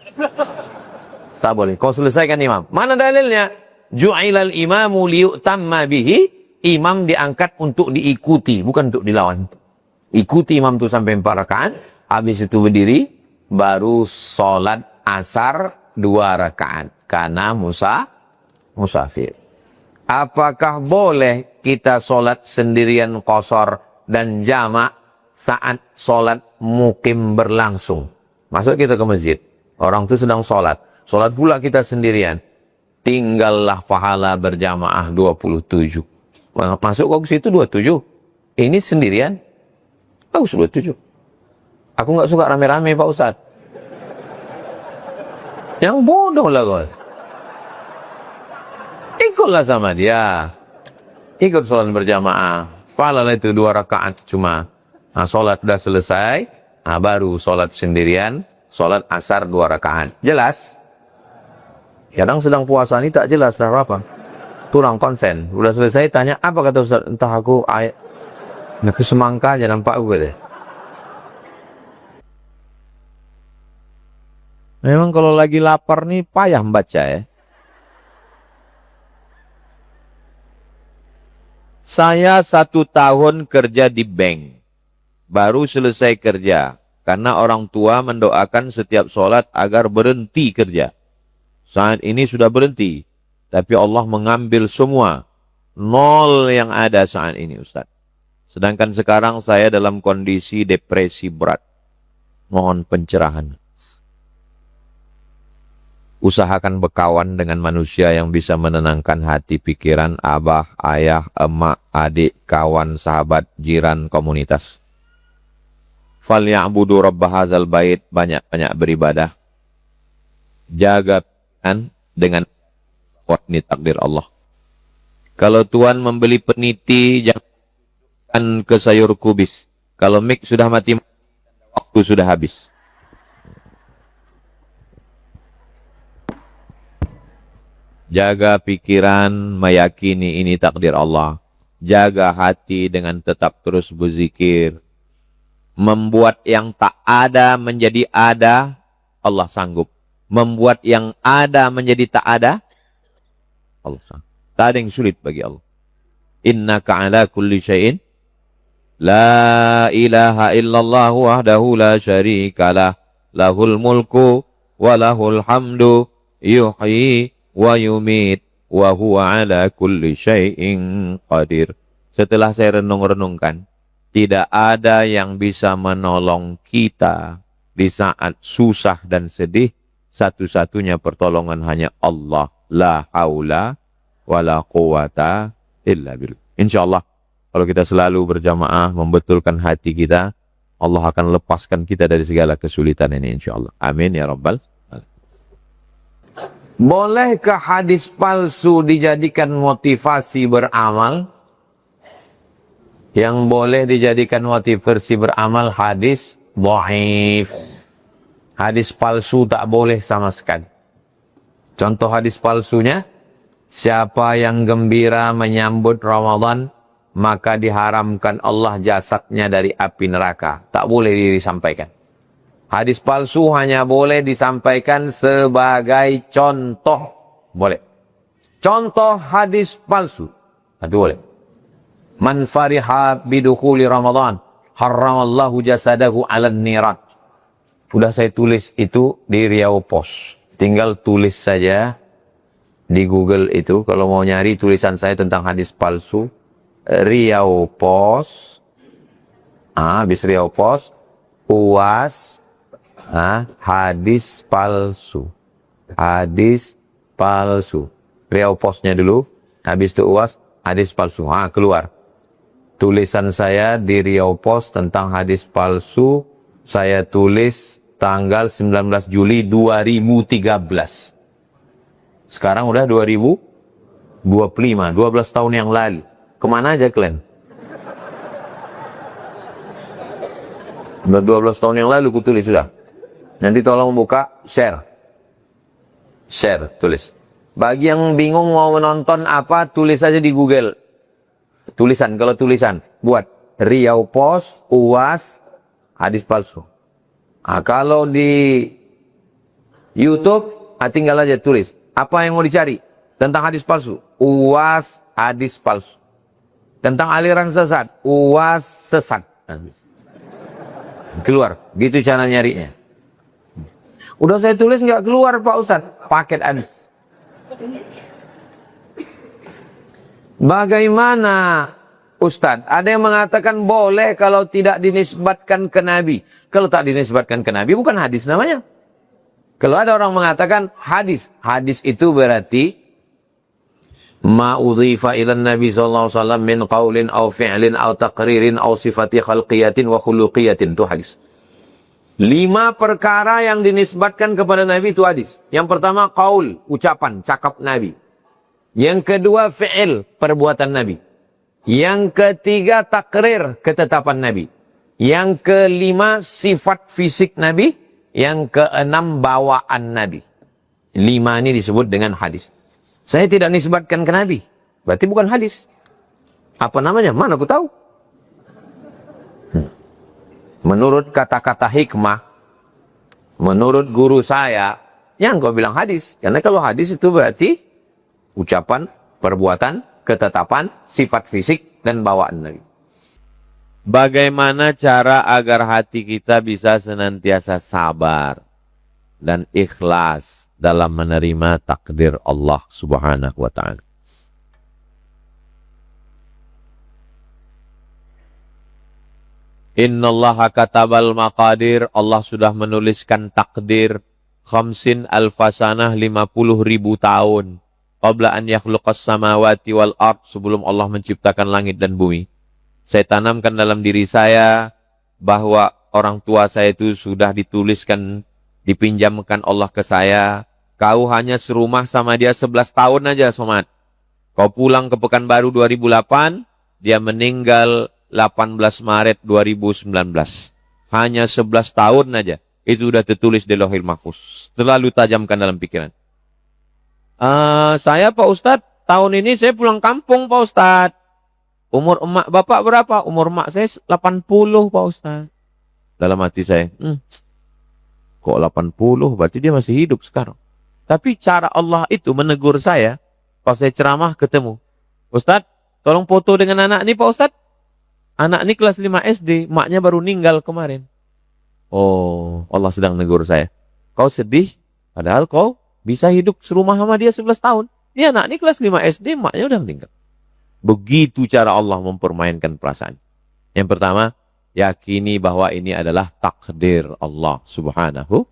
Tak boleh. Kau selesaikan imam. Mana dalilnya? Ju'ilal imamu liyu'tamma bihi. Imam diangkat untuk diikuti, bukan untuk dilawan. Ikuti imam itu sampai 4 rakaat. Habis itu berdiri, baru sholat asar 2 rakaat. Karena musafir. Apakah boleh kita sholat sendirian qasar dan jamak saat sholat mukim berlangsung? Masuk kita ke masjid. Orang itu sedang sholat. Sholat pula kita sendirian. Tinggallah pahala berjamaah 27. Masuk kok ke situ 27. Ini sendirian. Bagus 27. Aku nggak suka rame-rame Pak Ustadz. Yang bodoh lah kau. Ikutlah sama dia. Ikut sholat berjamaah. Pahala itu 2 rakaat cuma. Nah, sholat sudah selesai. Nah, baru sholat sendirian. Sholat asar 2 rakaat. Jelas? Kadang sedang puasa ini tak jelas dah apa. Kurang konsen. Udah selesai tanya, apa kata Ustaz? Entah aku ayat. Nah, kesemangka aja nampak gue deh. Memang kalau lagi lapar nih payah membaca ya. Saya 1 tahun kerja di bank. Baru selesai kerja. Karena orang tua mendoakan setiap sholat agar berhenti kerja. Saat ini sudah berhenti. Tapi Allah mengambil semua. 0 yang ada saat ini Ustaz. Sedangkan sekarang saya dalam kondisi depresi berat. Mohon pencerahan. Usahakan berkawan dengan manusia yang bisa menenangkan hati pikiran abah, ayah, emak, adik, kawan, sahabat, jiran, komunitas. Falya'budu rabb hadzal bait, banyak-banyak beribadah. Jaga pikiran dengan ini takdir Allah. Kalau Tuhan membeli peniti, jangan ke sayur kubis. Kalau mik sudah mati, waktu sudah habis. Jaga pikiran, meyakini ini takdir Allah. Jaga hati dengan tetap terus berzikir. Membuat yang tak ada menjadi ada, Allah sanggup. Membuat yang ada menjadi tak ada, Allah sanggup. Tak ada yang sulit bagi Allah. Innaka ala kulli syai'in. La ilaha illallah wahdahu la syarikalah. Lahul mulku wa lahul hamdu. Yuhyi wa yumit wa huwa ala kulli syai'in qadir. Setelah saya renung-renungkan, tidak ada yang bisa menolong kita di saat susah dan sedih. Satu-satunya pertolongan hanya Allah. La haula wa la quwata illa billah. InsyaAllah, kalau kita selalu berjamaah membetulkan hati kita, Allah akan lepaskan kita dari segala kesulitan ini insyaAllah. Amin ya Rabbal. Bolehkah hadis palsu dijadikan motivasi beramal? Yang boleh dijadikan motivasi beramal hadis dhaif. Hadis palsu tak boleh sama sekali. Contoh hadis palsunya, siapa yang gembira menyambut Ramadan, maka diharamkan Allah jasadnya dari api neraka. Tak boleh disampaikan. Hadis palsu hanya boleh disampaikan sebagai contoh. Boleh. Contoh hadis palsu. Itu boleh. Man fariha bidukhuli Ramadan, haramallahu jasadahu 'alan niran. Sudah saya tulis itu di Riau Pos. Tinggal tulis saja di Google itu. Kalau mau nyari tulisan saya tentang hadis palsu, Riau Pos. Habis Riau Pos, UAS, hadis palsu. Hadis palsu. Riau Posnya dulu, habis itu UAS, hadis palsu. Keluar. Tulisan saya di Riau Pos tentang hadis palsu, saya tulis tanggal 19 Juli 2013. Sekarang udah 2025, 12 tahun yang lalu. Kemana aja kalian? Udah 12 tahun yang lalu ku tulis sudah. Nanti tolong buka, share. Share, tulis. Bagi yang bingung mau menonton apa, tulis aja di Google. Tulisan, kalau tulisan, buat Riau Pos, UAS, hadis palsu. Kalau di YouTube, tinggal aja tulis. Apa yang mau dicari? Tentang hadis palsu, UAS hadis palsu. Tentang aliran sesat, UAS sesat. Keluar, gitu cara nyarinya. Udah saya tulis nggak keluar Pak Ustadz, paket hadis. Bagaimana Ustadz? Ada yang mengatakan boleh kalau tidak dinisbatkan ke Nabi. Kalau tak dinisbatkan ke Nabi bukan hadis namanya. Kalau ada orang mengatakan hadis, hadis itu berarti ma udhifa ila Nabi sallallahu alaihi wasallam min qaulin aw fi'lin aw taqririn aw sifati khalqiyatin wa khuluqiyatin, itu hadis. 5 perkara yang dinisbatkan kepada Nabi itu hadis. Yang pertama qaul, ucapan, cakap Nabi. Yang kedua fi'il, perbuatan Nabi. Yang ketiga takrir, ketetapan Nabi. Yang kelima sifat fisik Nabi. Yang keenam bawaan Nabi. 5 ini disebut dengan hadis. Saya tidak nisbatkan ke Nabi, berarti bukan hadis. Apa namanya? Mana aku tahu? Menurut kata-kata hikmah, menurut guru saya, yang kau bilang hadis. Karena kalau hadis itu berarti ucapan, perbuatan, ketetapan, sifat fisik, dan bawaan Nabi. Bagaimana cara agar hati kita bisa senantiasa sabar dan ikhlas dalam menerima takdir Allah Subhanahu wa ta'ala? Innallaha katabal maqadir, Allah sudah menuliskan takdir 50 alfasanah, 50.000 tahun. Qabla an yakhluqas samawati wal ard, sebelum Allah menciptakan langit dan bumi. Saya tanamkan dalam diri saya bahwa orang tua saya itu sudah dituliskan, dipinjamkan Allah ke saya. Kau hanya serumah sama dia 11 tahun aja, Somad. Kau pulang ke Pekanbaru 2008, dia meninggal 18 Maret 2019. Hanya 11 tahun aja. Itu sudah tertulis di Lauhil Mahfuz. Terlalu tajamkan dalam pikiran. Saya Pak Ustadz, tahun ini saya pulang kampung Pak Ustadz. Umur emak bapak berapa? Umur emak saya 80 Pak Ustadz. Dalam hati saya, kok 80? Berarti dia masih hidup sekarang. Tapi cara Allah itu menegur saya, pas saya ceramah ketemu. Ustadz, tolong foto dengan anak ini Pak Ustadz. Anak ini kelas 5 SD, maknya baru meninggal kemarin. Oh, Allah sedang negur saya. Kau sedih, padahal kau bisa hidup serumah sama dia 11 tahun. Ini anak ini kelas 5 SD, maknya udah meninggal. Begitu cara Allah mempermainkan perasaan. Yang pertama, yakini bahwa ini adalah takdir Allah Subhanahu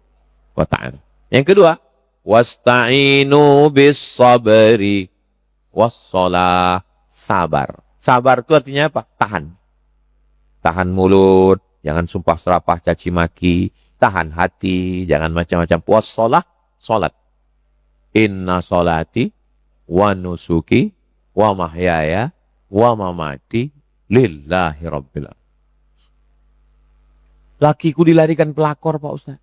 wa ta'ala. Yang kedua, wasta'inu bis sabri wassalah, sabar. Sabar itu artinya apa? Tahan. Tahan mulut, jangan sumpah serapah caci maki. Tahan hati, jangan macam-macam. Wassalah, salat. Inna salati wa nusuki wa mahyaya wa mamati lillahi rabbil alamin. Lakiku dilarikan pelakor Pak Ustaz.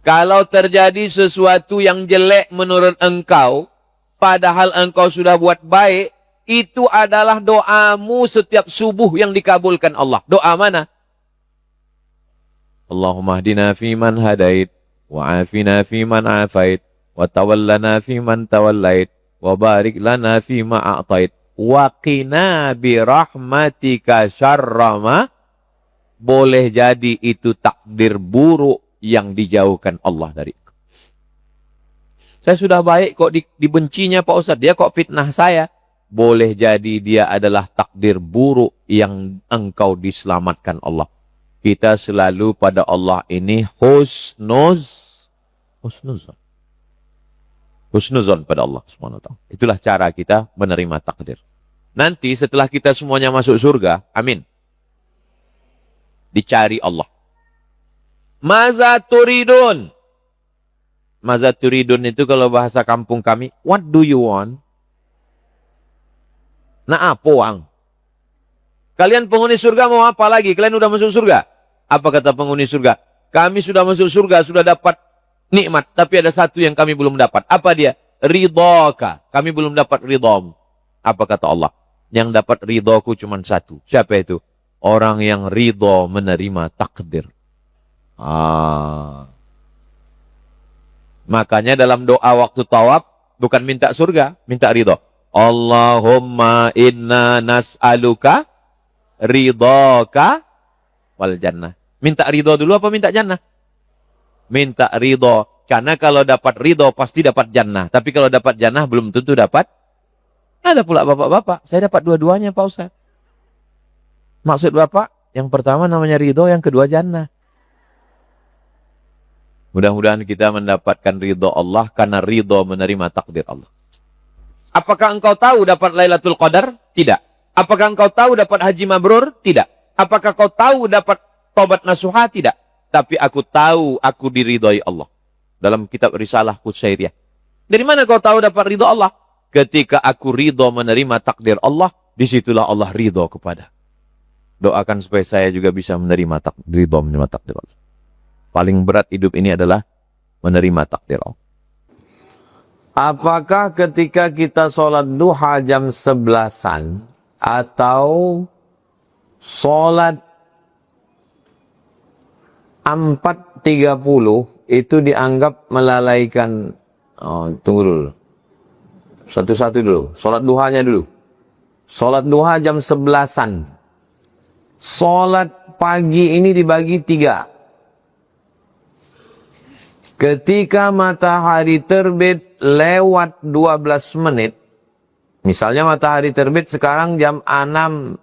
Kalau terjadi sesuatu yang jelek menurut engkau, padahal engkau sudah buat baik, itu adalah doamu setiap subuh yang dikabulkan Allah. Doa mana? Allahumma hdina fiman hadait, wa afina fiman afait, wa tawallana fiman tawallait, wa barik lana fima a'tait, wa qina birahmatika syarrama. Boleh jadi itu takdir buruk yang dijauhkan Allah dari. Saya sudah baik kok dibencinya Pak Ustadz, dia kok fitnah saya. Boleh jadi dia adalah takdir buruk yang engkau diselamatkan Allah. Kita selalu pada Allah ini husnuzon pada Allah SWT. Itulah cara kita menerima takdir. Nanti setelah kita semuanya masuk surga, amin, dicari Allah. Maza turidun. Maza turidun itu kalau bahasa kampung kami, what do you want? Nah, apa wang? Kalian penghuni surga mau apa lagi? Kalian udah masuk surga? Apa kata penghuni surga? Kami sudah masuk surga, sudah dapat nikmat. Tapi ada satu yang kami belum dapat. Apa dia? Ridhaka. Kami belum dapat ridhamu. Apa kata Allah? Yang dapat ridhaku cuma satu. Siapa itu? Orang yang ridho menerima takdir. Makanya dalam doa waktu tawaf bukan minta surga, minta ridho. Allahumma inna nas'aluka ridhoka wal jannah. Minta ridho dulu apa minta jannah? Minta ridho. Karena kalau dapat ridho pasti dapat jannah. Tapi kalau dapat jannah belum tentu dapat. Ada pula bapak-bapak, saya dapat dua-duanya Pak Ustaz. Maksud bapak, yang pertama namanya ridho, yang kedua jannah. Mudah-mudahan kita mendapatkan ridho Allah karena ridho menerima takdir Allah. Apakah engkau tahu dapat Lailatul Qadar? Tidak. Apakah engkau tahu dapat haji mabrur? Tidak. Apakah kau tahu dapat taubat nasuha? Tidak. Tapi aku tahu aku diridhoi Allah. Dalam kitab Risalah Qusyairiyah. Dari mana kau tahu dapat ridho Allah? Ketika aku ridho menerima takdir Allah, disitulah Allah ridho kepada. Doakan supaya saya juga bisa menerima ridho menerima takdir Allah. Paling berat hidup ini adalah menerima takdir Allah. Apakah ketika kita sholat duha jam 11-an atau sholat 4.30 itu dianggap melalaikan? Tunggu dulu. Satu-satu dulu. Sholat duhanya dulu. Sholat duha jam 11-an. Sholat pagi ini dibagi 3. Ketika matahari terbit lewat 12 menit. Misalnya matahari terbit sekarang jam 6.15.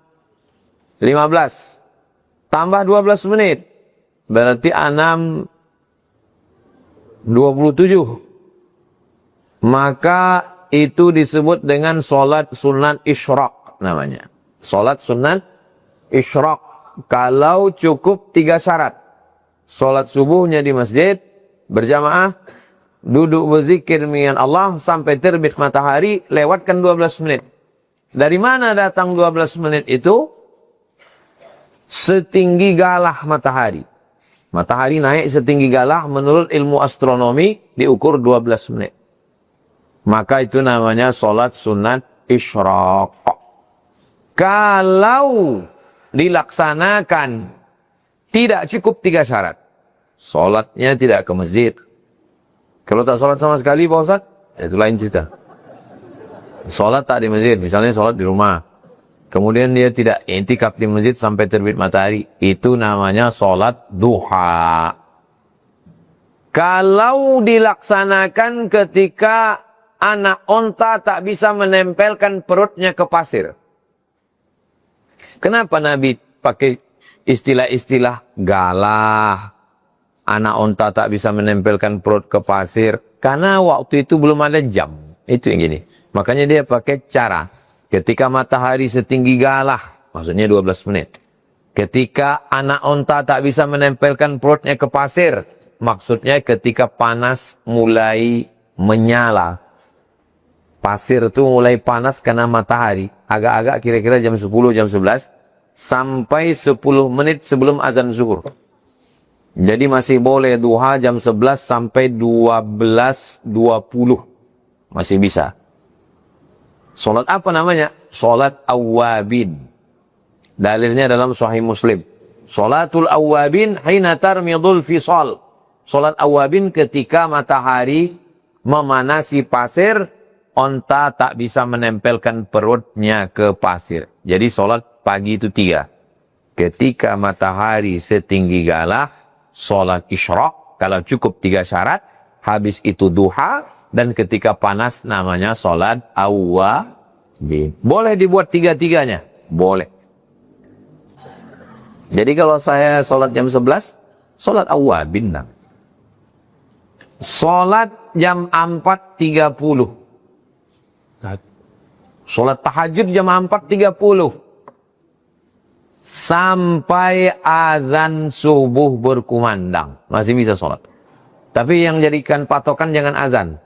Tambah 12 menit. Berarti 6.27. Maka itu disebut dengan sholat sunat isyraq namanya. Sholat sunat isyraq. Kalau cukup 3 syarat. Sholat subuhnya di masjid, berjamaah, duduk berzikir mengingat Allah sampai terbit matahari, lewatkan 12 menit. Dari mana datang 12 menit itu? Setinggi galah matahari. Matahari naik setinggi galah menurut ilmu astronomi diukur 12 menit. Maka itu namanya sholat sunat isyraq. Kalau dilaksanakan tidak cukup 3 syarat. Sholatnya tidak ke masjid. Kalau tak sholat sama sekali Pak Ustaz, itu lain cerita. Sholat tak di masjid, misalnya sholat di rumah. Kemudian dia tidak i'tikaf di masjid sampai terbit matahari. Itu namanya sholat duha. Kalau dilaksanakan ketika anak onta tak bisa menempelkan perutnya ke pasir. Kenapa Nabi pakai istilah-istilah galah? Anak onta tak bisa menempelkan perut ke pasir. Karena waktu itu belum ada jam. Itu yang gini. Makanya dia pakai cara. Ketika matahari setinggi galah, maksudnya 12 menit. Ketika anak onta tak bisa menempelkan perutnya ke pasir, maksudnya ketika panas mulai menyala. Pasir itu mulai panas karena matahari. Agak-agak kira-kira jam 10, jam 11. Sampai 10 menit sebelum azan zuhur. Jadi masih boleh duha jam 11 sampai 12.20. Masih bisa. Salat apa namanya? Salat awwabin. Dalilnya dalam Sahih Muslim. Salatul awwabin hina tarmidul fisal. Salat awwabin ketika matahari memanasi pasir, onta tak bisa menempelkan perutnya ke pasir. Jadi salat pagi itu 3. Ketika matahari setinggi galah, salat isyraq. Kalau cukup 3 syarat, habis itu duha. Dan ketika panas namanya sholat awwabin. Boleh dibuat 3-3-nya? Boleh. Jadi kalau saya sholat jam 11, sholat awwabin. Sholat jam 4.30. Sholat tahajud jam 4.30. Sampai azan subuh berkumandang. Masih bisa sholat. Tapi yang jadikan patokan jangan azan.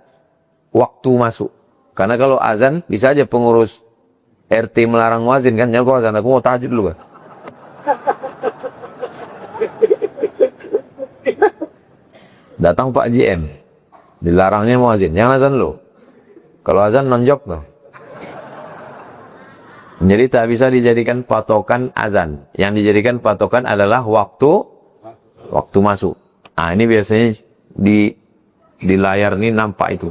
Waktu masuk. Karena kalau azan, bisa aja pengurus RT melarang muazin kan. Jangan kau azan, aku mau tahajud dulu kan. Datang Pak JM. Dilarangnya muazin. Jangan azan dulu. Kalau azan nonjok tuh. Jadi tak bisa dijadikan patokan azan. Yang dijadikan patokan adalah waktu masuk. Nah ini biasanya Di layar ini nampak itu.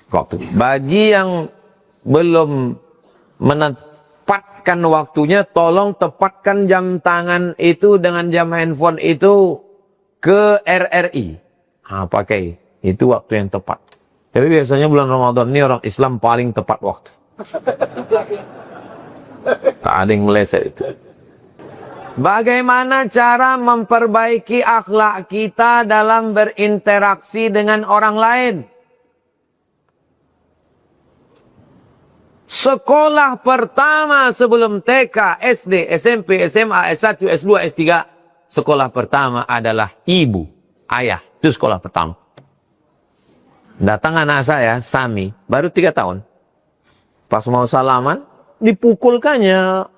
Waktu. Bagi yang belum menempatkan waktunya, tolong tepatkan jam tangan itu dengan jam handphone itu ke RRI. Pakai. Itu waktu yang tepat. Tapi biasanya bulan Ramadan ini orang Islam paling tepat waktu. Tak ada yang meleset itu. Bagaimana cara memperbaiki akhlak kita dalam berinteraksi dengan orang lain? Sekolah pertama sebelum TK, SD, SMP, SMA, S1, S2, S3. Sekolah pertama adalah ibu, ayah. Itu sekolah pertama. Datang anak saya, Sami, baru 3 tahun. Pas mau salaman, dipukulkannya.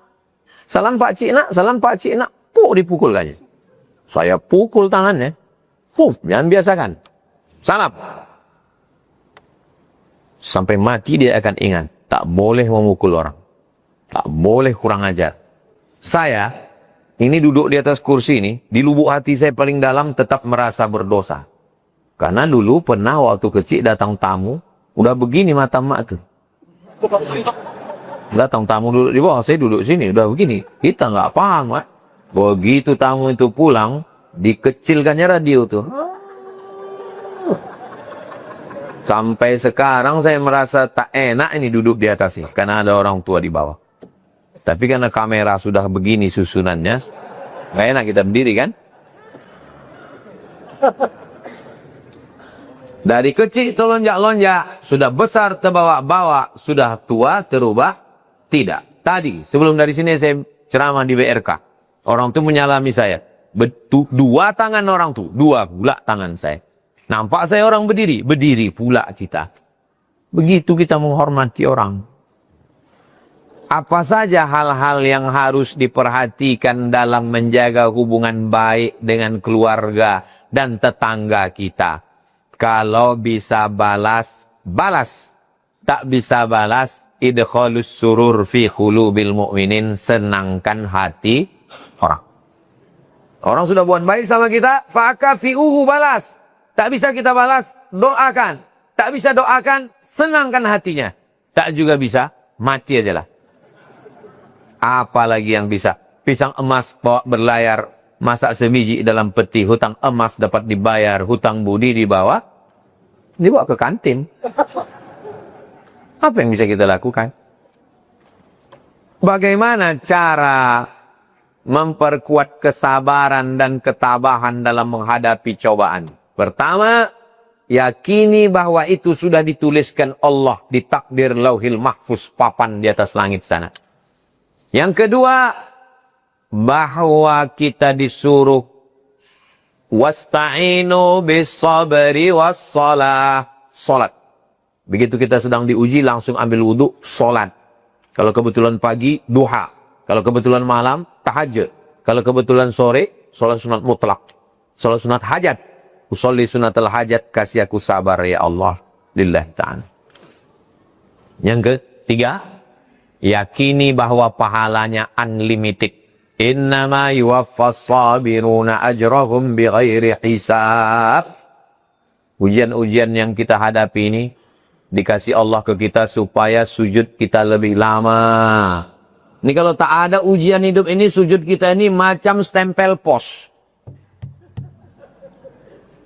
Salam Pak Cik Nak, salam Pak Cik Nak. Dipukulkannya. Saya pukul tangannya. Jangan biasakan. Salam. Sampai mati dia akan ingat. Tak boleh memukul orang. Tak boleh kurang ajar. Saya, ini duduk di atas kursi ini, di lubuk hati saya paling dalam tetap merasa berdosa. Karena dulu pernah waktu kecil datang tamu, udah begini mata mak tuh. Datang tamu duduk di bawah, saya duduk sini, udah begini. Kita nggak paham, Pak. Begitu tamu itu pulang, dikecilkannya radio tuh. Sampai sekarang saya merasa tak enak ini duduk di atas ini, karena ada orang tua di bawah. Tapi karena kamera sudah begini susunannya, nggak enak kita berdiri kan? Dari kecil terlonjak-lonjak, sudah besar terbawa-bawa, sudah tua terubah, tidak. Tadi, sebelum dari sini saya ceramah di BRK. Orang itu menyalami saya. Dua tangan orang itu, dua pula tangan saya. Nampak saya orang berdiri, berdiri pula kita. Begitu kita menghormati orang. Apa saja hal-hal yang harus diperhatikan dalam menjaga hubungan baik dengan keluarga dan tetangga kita. Kalau bisa balas, balas. Tak bisa balas, idkhalus surur fi qulubil mu'minin, senangkan hati orang. Orang sudah buat baik sama kita, fa'akafi'uhu, balas. Tak bisa kita balas, doakan. Tak bisa doakan, senangkan hatinya. Tak juga bisa, mati aja lah. Apalagi yang bisa? Pisang emas bawa berlayar, masak sebiji dalam peti, hutang emas dapat dibayar, hutang budi dibawa ke kantin. Apa yang bisa kita lakukan? Bagaimana cara memperkuat kesabaran dan ketabahan dalam menghadapi cobaan? Pertama, yakini bahwa itu sudah dituliskan Allah di takdir lauhil mahfuz, papan di atas langit sana. Yang kedua, bahwa kita disuruh wasta'inu bis-sabri was-shalah, salat. Begitu kita sedang diuji, langsung ambil wudu, salat. Kalau kebetulan pagi, duha. Kalau kebetulan malam, tahajud. Kalau kebetulan sore, salat sunat mutlak. Salat sunat hajat. Usolli sunatul hajat, kasih aku sabar ya Allah. Lillahi ta'ala. Yang ketiga, yakini bahwa pahalanya unlimited. Innama yuwaffas sabiruna ajrahum bighairi hisab. Ujian-ujian yang kita hadapi ini dikasih Allah ke kita supaya sujud kita lebih lama. Ini kalau tak ada ujian hidup ini, sujud kita ini macam stempel pos.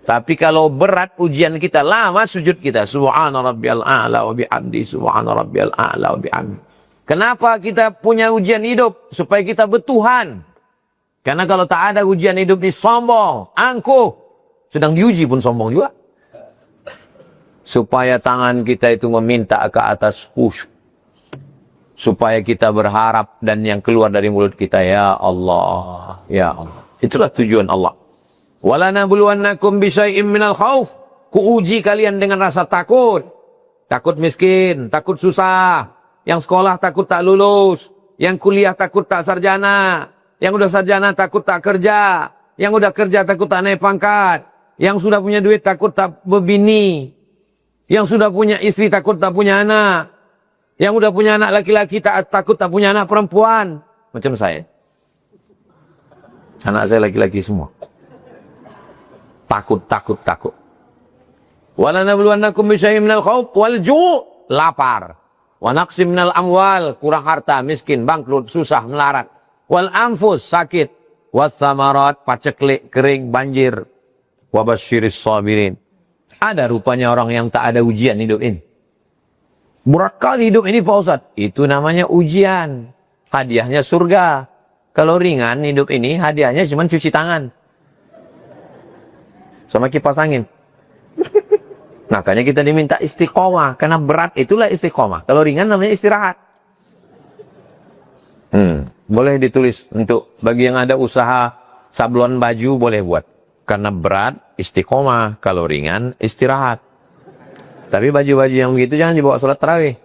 Tapi kalau berat ujian kita, lama sujud kita. Subhana rabbiyal a'la wa bihamdi, subhana rabbiyal a'la wa bihamdi. Kenapa kita punya ujian hidup? Supaya kita bertuhan. Karena kalau tak ada ujian hidup ini, sombong, angkuh. Sedang diuji pun sombong juga. Supaya tangan kita itu meminta ke atas khusyuk. Supaya kita berharap dan yang keluar dari mulut kita, ya Allah, ya Allah. Itulah tujuan Allah. Walanabluwannakum bisyai'im minal khauf. Kuuji kalian dengan rasa takut. Takut miskin, takut susah. Yang sekolah takut tak lulus. Yang kuliah takut tak sarjana. Yang udah sarjana takut tak kerja. Yang udah kerja takut tak naik pangkat. Yang sudah punya duit takut tak berbini. Yang sudah punya istri takut tak punya anak. Yang udah punya anak laki-laki takut tak punya anak perempuan. Macam saya. Anak saya laki-laki semua. Takut. Wala nabluwannakum bisyai'in minal khauf wal ju', lapar. Wa naqsim minal amwal, kurang harta, miskin, bangkrut, susah, melarat. Wal anfus, sakit. Was samarat, paceklik, kering, banjir. Wa basyiris sabirin. Ada rupanya orang yang tak ada ujian hidup ini. Berat kali hidup ini Pak Ustadz. Itu namanya ujian. Hadiahnya surga. Kalau ringan hidup ini, hadiahnya cuma cuci tangan. Sama kipas angin. Makanya kita diminta istiqomah. Karena berat itulah istiqomah. Kalau ringan namanya istirahat. Boleh ditulis untuk bagi yang ada usaha sablon baju boleh buat. Karena berat istiqomah. Kalau ringan istirahat. Tapi baju-baju yang begitu jangan dibawa sholat tarawih.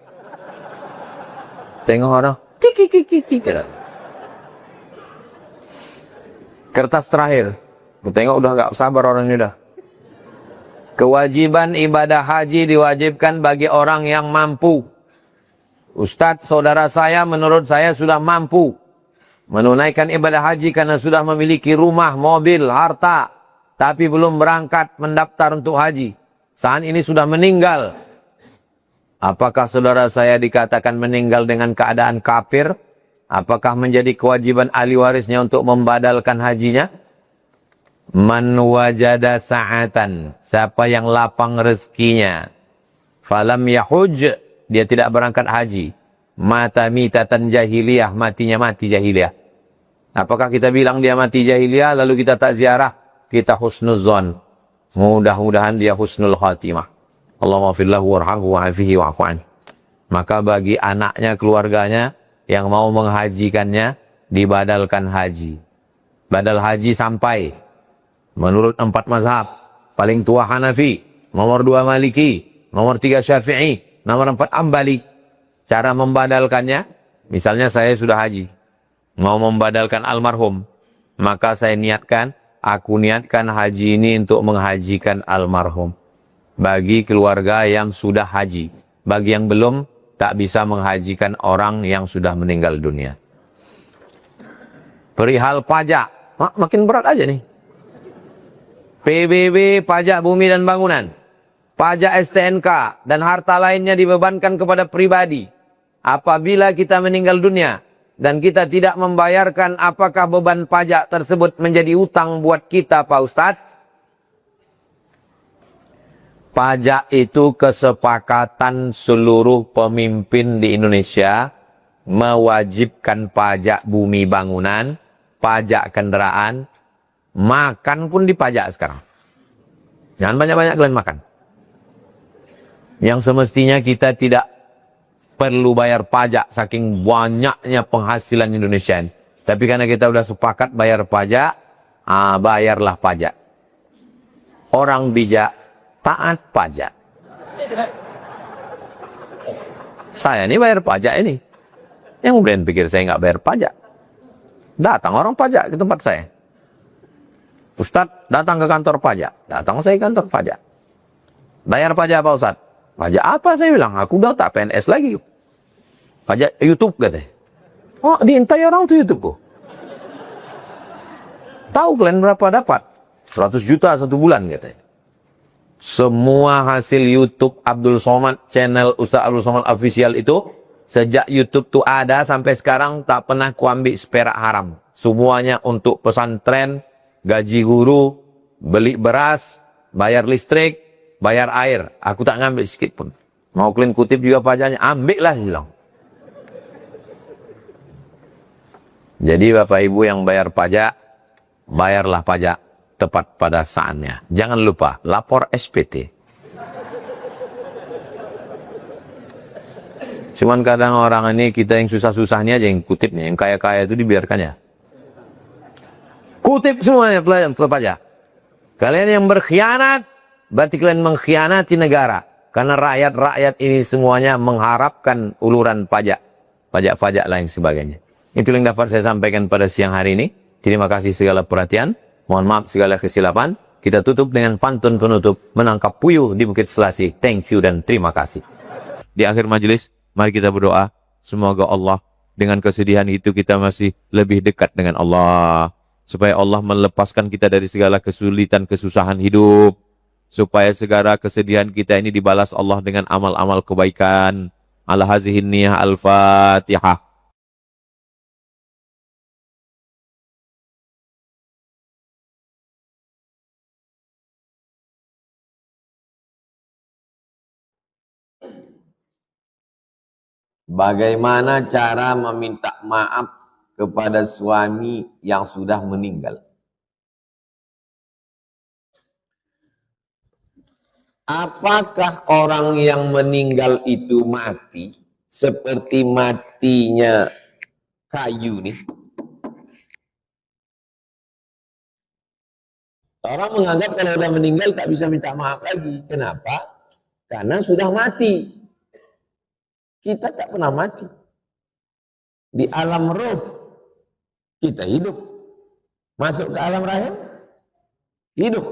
Tengok orang. Kertas terakhir. Tengok udah gak sabar orang ini udah. Kewajiban ibadah haji diwajibkan bagi orang yang mampu. Ustadz, saudara saya menurut saya sudah mampu menunaikan ibadah haji karena sudah memiliki rumah, mobil, harta. Tapi belum berangkat mendaftar untuk haji. Saat ini sudah meninggal. Apakah saudara saya dikatakan meninggal dengan keadaan kafir? Apakah menjadi kewajiban ahli warisnya untuk membadalkan hajinya? Man wajada sa'atan, siapa yang lapang rezekinya, falam yahuj, dia tidak berangkat haji, mata mitatan jahiliyah, matinya mati jahiliyah. Apakah kita bilang dia mati jahiliyah lalu kita tak ziarah? Kita husnuzon, mudah-mudahan dia husnul khatimah. Allahumma fillahu warhamhu wa'afihi wa'afu'an. Maka bagi anaknya, keluarganya yang mau menghajikannya, dibadalkan haji. Badal haji sampai menurut 4 mazhab. Paling tua Hanafi, nomor 2 Maliki, nomor 3 Syafi'i, nomor 4 Ambali. Cara membadalkannya, misalnya saya sudah haji, mau membadalkan almarhum, maka saya niatkan, aku niatkan haji ini untuk menghajikan almarhum. Bagi keluarga yang sudah haji. Bagi yang belum, tak bisa menghajikan orang yang sudah meninggal dunia. Perihal pajak, makin berat aja nih. PBB, pajak bumi dan bangunan, pajak STNK, dan harta lainnya dibebankan kepada pribadi. Apabila kita meninggal dunia dan kita tidak membayarkan, apakah beban pajak tersebut menjadi utang buat kita, Pak Ustadz? Pajak itu kesepakatan seluruh pemimpin di Indonesia mewajibkan pajak bumi bangunan, pajak kendaraan. Makan pun dipajak sekarang. Jangan banyak-banyak kalian makan. Yang semestinya kita tidak perlu bayar pajak saking banyaknya penghasilan Indonesia ini. Tapi karena kita sudah sepakat bayar pajak, bayarlah pajak. Orang bijak taat pajak. Saya ini bayar pajak ini. Yang kemudian pikir saya nggak bayar pajak. Datang orang pajak ke tempat saya. Ustadz, datang ke kantor pajak. Datang saya ke kantor pajak. Bayar pajak apa Ustadz? Pajak apa saya bilang? Aku udah tak PNS lagi. Pajak YouTube katanya. Oh, diintai orang tuh YouTube. Tahu kalian berapa dapat? 100 juta 1 bulan katanya. Semua hasil YouTube Abdul Somad, channel Ustaz Abdul Somad Official itu, sejak YouTube tuh ada sampai sekarang tak pernah kuambil seperak haram. Semuanya untuk pesantren, gaji guru, beli beras, bayar listrik, bayar air. Aku tak ngambil sedikit pun. Mau kalian kutip juga pajaknya, ambil lah bilang. Jadi Bapak Ibu yang bayar pajak, bayarlah pajak tepat pada saatnya. Jangan lupa, lapor SPT. Cuman kadang orang ini, kita yang susah-susahnya aja yang kutipnya, yang kaya-kaya itu dibiarkannya. Kutip semuanya pelayan pajak. Kalian yang berkhianat, berarti kalian mengkhianati negara. Karena rakyat-rakyat ini semuanya mengharapkan uluran pajak. Pajak-pajak lain sebagainya. Itu yang dapat saya sampaikan pada siang hari ini. Terima kasih segala perhatian. Mohon maaf segala kesilapan. Kita tutup dengan pantun penutup. Menangkap puyuh di Bukit Selasi. Thank you dan terima kasih. Di akhir majelis, mari kita berdoa. Semoga Allah dengan kesedihan itu kita masih lebih dekat dengan Allah. Supaya Allah melepaskan kita dari segala kesulitan, kesusahan hidup. supaya segala kesedihan kita ini dibalas Allah dengan amal-amal kebaikan. Ala hazihin niyah al-Fatihah. Bagaimana cara meminta maaf kepada suami yang sudah meninggal? Apakah orang yang meninggal itu mati seperti matinya kayu nih? Orang menganggap kalau sudah meninggal tak bisa minta maaf lagi. Kenapa? Karena sudah mati. Kita tak pernah mati. Di alam roh kita hidup. Masuk ke alam rahim, hidup.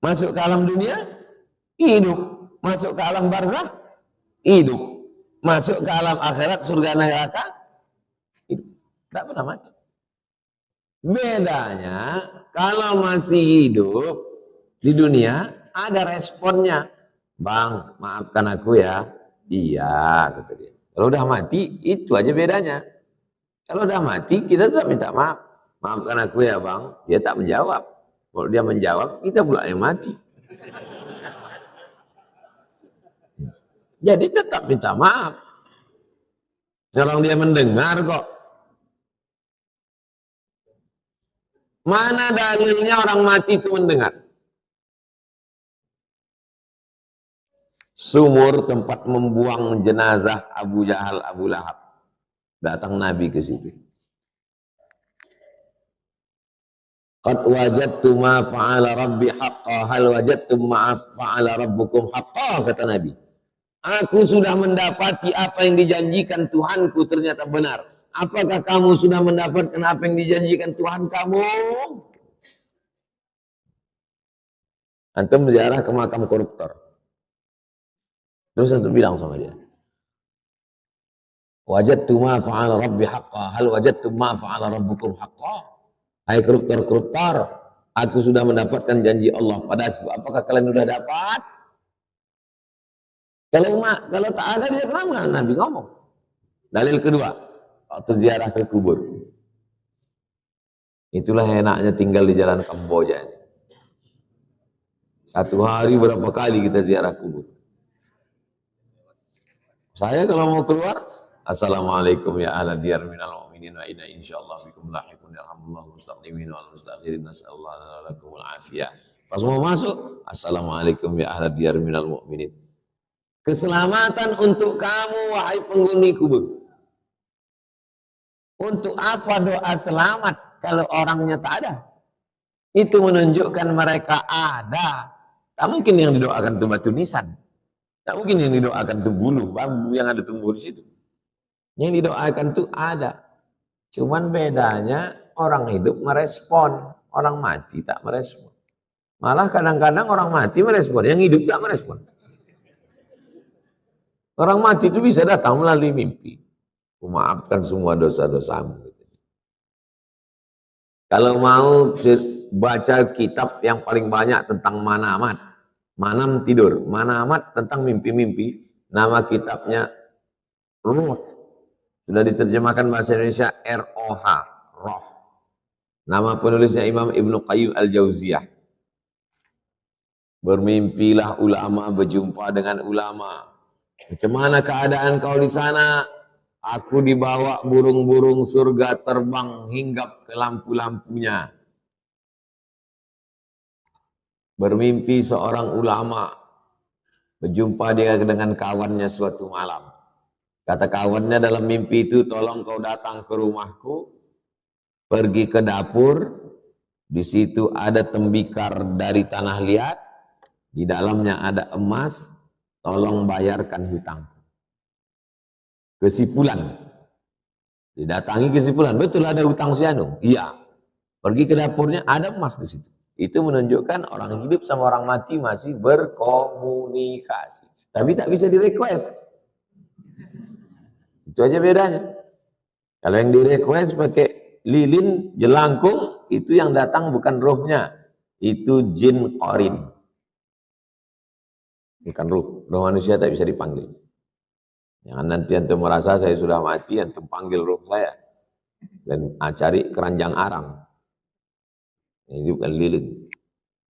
Masuk ke alam dunia, hidup. Masuk ke alam barzah, hidup. Masuk ke alam akhirat, surga neraka, hidup. Tak pernah mati. Bedanya kalau masih hidup di dunia ada responnya. Bang, maafkan aku ya. Iya, kata dia. Kalau udah mati, itu aja bedanya. Kalau udah mati, kita tak minta maaf. Maafkan aku ya bang. Dia tak menjawab. Kalau dia menjawab, kita pula yang mati. Jadi tetap minta maaf. Kalau dia mendengar kok. Mana dalilnya orang mati itu mendengar? Sumur tempat membuang jenazah Abu Jahal, Abu Lahab. Datang Nabi ke situ. Qad wajadtu ma fa'ala rabbi haqqa, hal wajadtum ma fa'ala rabbukum haqqa, kata Nabi. Aku sudah mendapati apa yang dijanjikan Tuhanku ternyata benar. Apakah kamu sudah mendapatkan apa yang dijanjikan Tuhan kamu? Antum ziarah ke makam koruptor. Terus antum bilang sama dia, wajadtu ma fa'ala rabbi haqqa, hal wajadtum ma fa'ala rabbukum haqqa. Hai koruptor-koruptor, aku sudah mendapatkan janji Allah padaku. Apakah kalian sudah dapat? Kalau tak ada, dia kenapa Nabi ngomong? Dalil kedua, waktu ziarah ke kubur. Itulah enaknya tinggal di jalan Kamboja. Satu hari berapa kali kita ziarah kubur. Saya kalau mau keluar, assalamualaikum ya ahla diyar minal mu'minin wa inna insyaallah bikum lahiqun alhamdulillah mustaqdimin wal mustakhirin nasallallahu lakumul afiyah. Pas mau masuk, assalamualaikum ya ahla diyar minal mu'minin. Keselamatan untuk kamu wahai penghuni kubur. Untuk apa doa selamat kalau orangnya tak ada? Itu menunjukkan mereka ada. Tak mungkin yang didoakan itu batu nisan. Tak mungkin yang didoakan itu bulu, bambu yang ada tumbuh di situ. Yang didoakan itu ada. Cuman bedanya orang hidup merespon, orang mati tak merespon. Malah kadang-kadang orang mati merespon, yang hidup tak merespon. Orang mati itu bisa datang melalui mimpi. Maafkan semua dosa-dosamu. Kalau mau baca kitab yang paling banyak tentang manamat, manam tidur, manamat tentang mimpi-mimpi, nama kitabnya Ruh. Sudah diterjemahkan bahasa Indonesia ROH, Roh. Nama penulisnya Imam Ibnu Qayyim Al-Jauziyah. Bermimpilah ulama, berjumpa dengan ulama. Macam mana keadaan kau di sana? Aku dibawa burung-burung surga terbang hinggap ke lampu-lampunya. Bermimpi seorang ulama berjumpa dia dengan kawannya suatu malam. Kata kawannya dalam mimpi itu, tolong kau datang ke rumahku, pergi ke dapur, di situ ada tembikar dari tanah liat, di dalamnya ada emas, tolong bayarkan hutang. Kesimpulan, didatangi kesimpulan, betul ada hutang si anu? Iya. Pergi ke dapurnya, ada emas di situ. Itu menunjukkan orang hidup sama orang mati masih berkomunikasi. Tapi tak bisa di-request. Itu aja bedanya. Kalau yang di-request pakai lilin, jelangkung, itu yang datang bukan rohnya. Itu jin qarin. Bukan ruh. Ruh manusia tak bisa dipanggil. Jangan nanti antum merasa saya sudah mati, antum panggil ruh saya. Dan cari keranjang arang. Ini bukan lilin.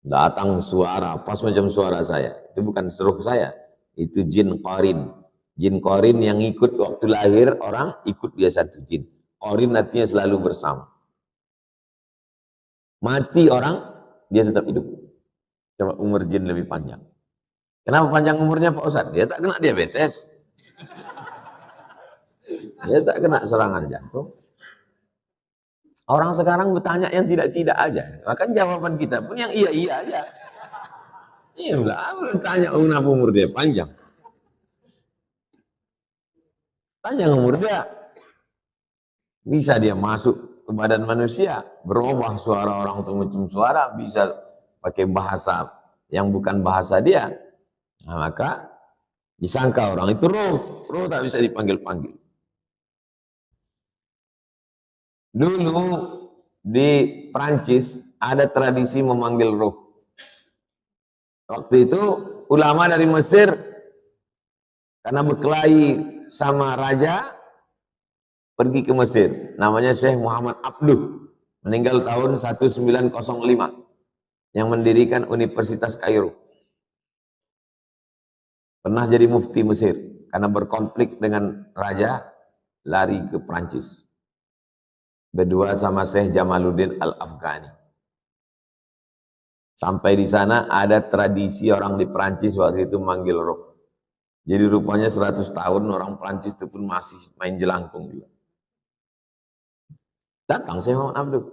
Datang suara, pas macam suara saya. Itu bukan ruh saya. Itu jin qarin. Jin qarin yang ikut waktu lahir orang, ikut dia satu jin. Qarin artinya selalu bersama. Mati orang, dia tetap hidup. Coba umur jin lebih panjang. Kenapa panjang umurnya Pak Ustadz? Dia tak kena diabetes. Dia tak kena serangan jantung. Orang sekarang bertanya yang tidak-tidak aja. Maka jawaban kita pun yang iya-iya aja. Iya lah, bertanya kenapa umur dia panjang. Panjang umur dia. Bisa dia masuk ke badan manusia. Berubah suara orang itu macam suara. Bisa pakai bahasa yang bukan bahasa dia. Nah, maka disangka orang itu roh. Roh tak bisa dipanggil-panggil. Dulu di Prancis ada tradisi memanggil roh. Waktu itu ulama dari Mesir karena berkelahi sama raja pergi ke Mesir. Namanya Syekh Muhammad Abduh. Meninggal tahun 1905 yang mendirikan Universitas Kairo. Pernah jadi mufti Mesir karena berkonflik dengan raja, lari ke Prancis. Berdua sama Syekh Jamaluddin Al-Afghani. Sampai di sana ada tradisi orang di Prancis waktu itu manggil roh. Jadi rupanya 100 tahun orang Prancis itu pun masih main jelangkung juga. Datang Syekh Muhammad Abduh.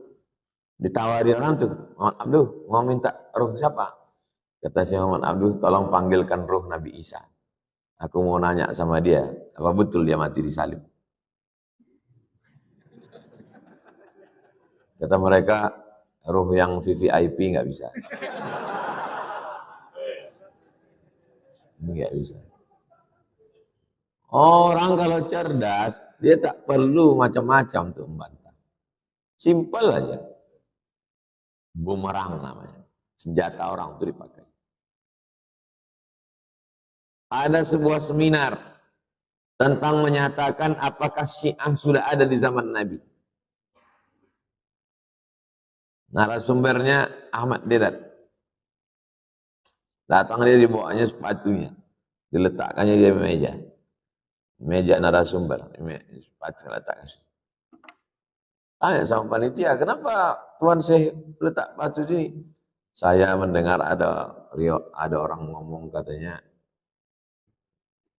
Ditawari orang tuh, Muhammad Abduh mau minta roh siapa? Kata Syekh Muhammad Abduh, tolong panggilkan roh Nabi Isa. Aku mau nanya sama dia, apa betul dia mati disalib? Kata mereka, roh yang VVIP nggak bisa. Ini nggak bisa. Orang kalau cerdas, dia tak perlu macam-macam tuh membantah. Simpel aja. Bumerang namanya. Senjata orang itu dipakai. Ada sebuah seminar tentang menyatakan apakah Syiah sudah ada di zaman Nabi. Narasumbernya Ahmad Dedat. Datang dia dibawanya sepatunya. Diletakkannya di meja. Meja narasumber. Sepatu letakkan. Tanya sama panitia, kenapa Tuan Syekh letak sepatu sini? Saya mendengar ada orang ngomong katanya,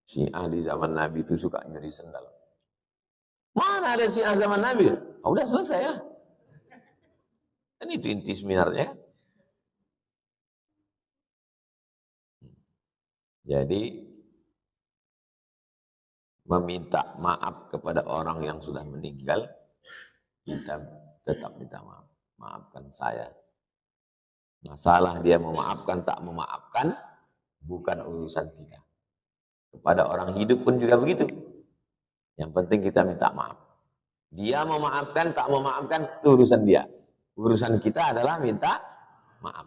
Syiah di zaman Nabi itu suka nyuri sendal. Mana ada Syiah zaman Nabi? Oh, udah selesai ya. Ini itu inti seminarnya. Jadi meminta maaf kepada orang yang sudah meninggal, kita tetap minta maaf. Maafkan saya. Masalah dia memaafkan tak memaafkan bukan urusan kita. Kepada orang hidup pun juga begitu. Yang penting kita minta maaf. Dia memaafkan tak memaafkan itu urusan dia. Urusan kita adalah minta maaf.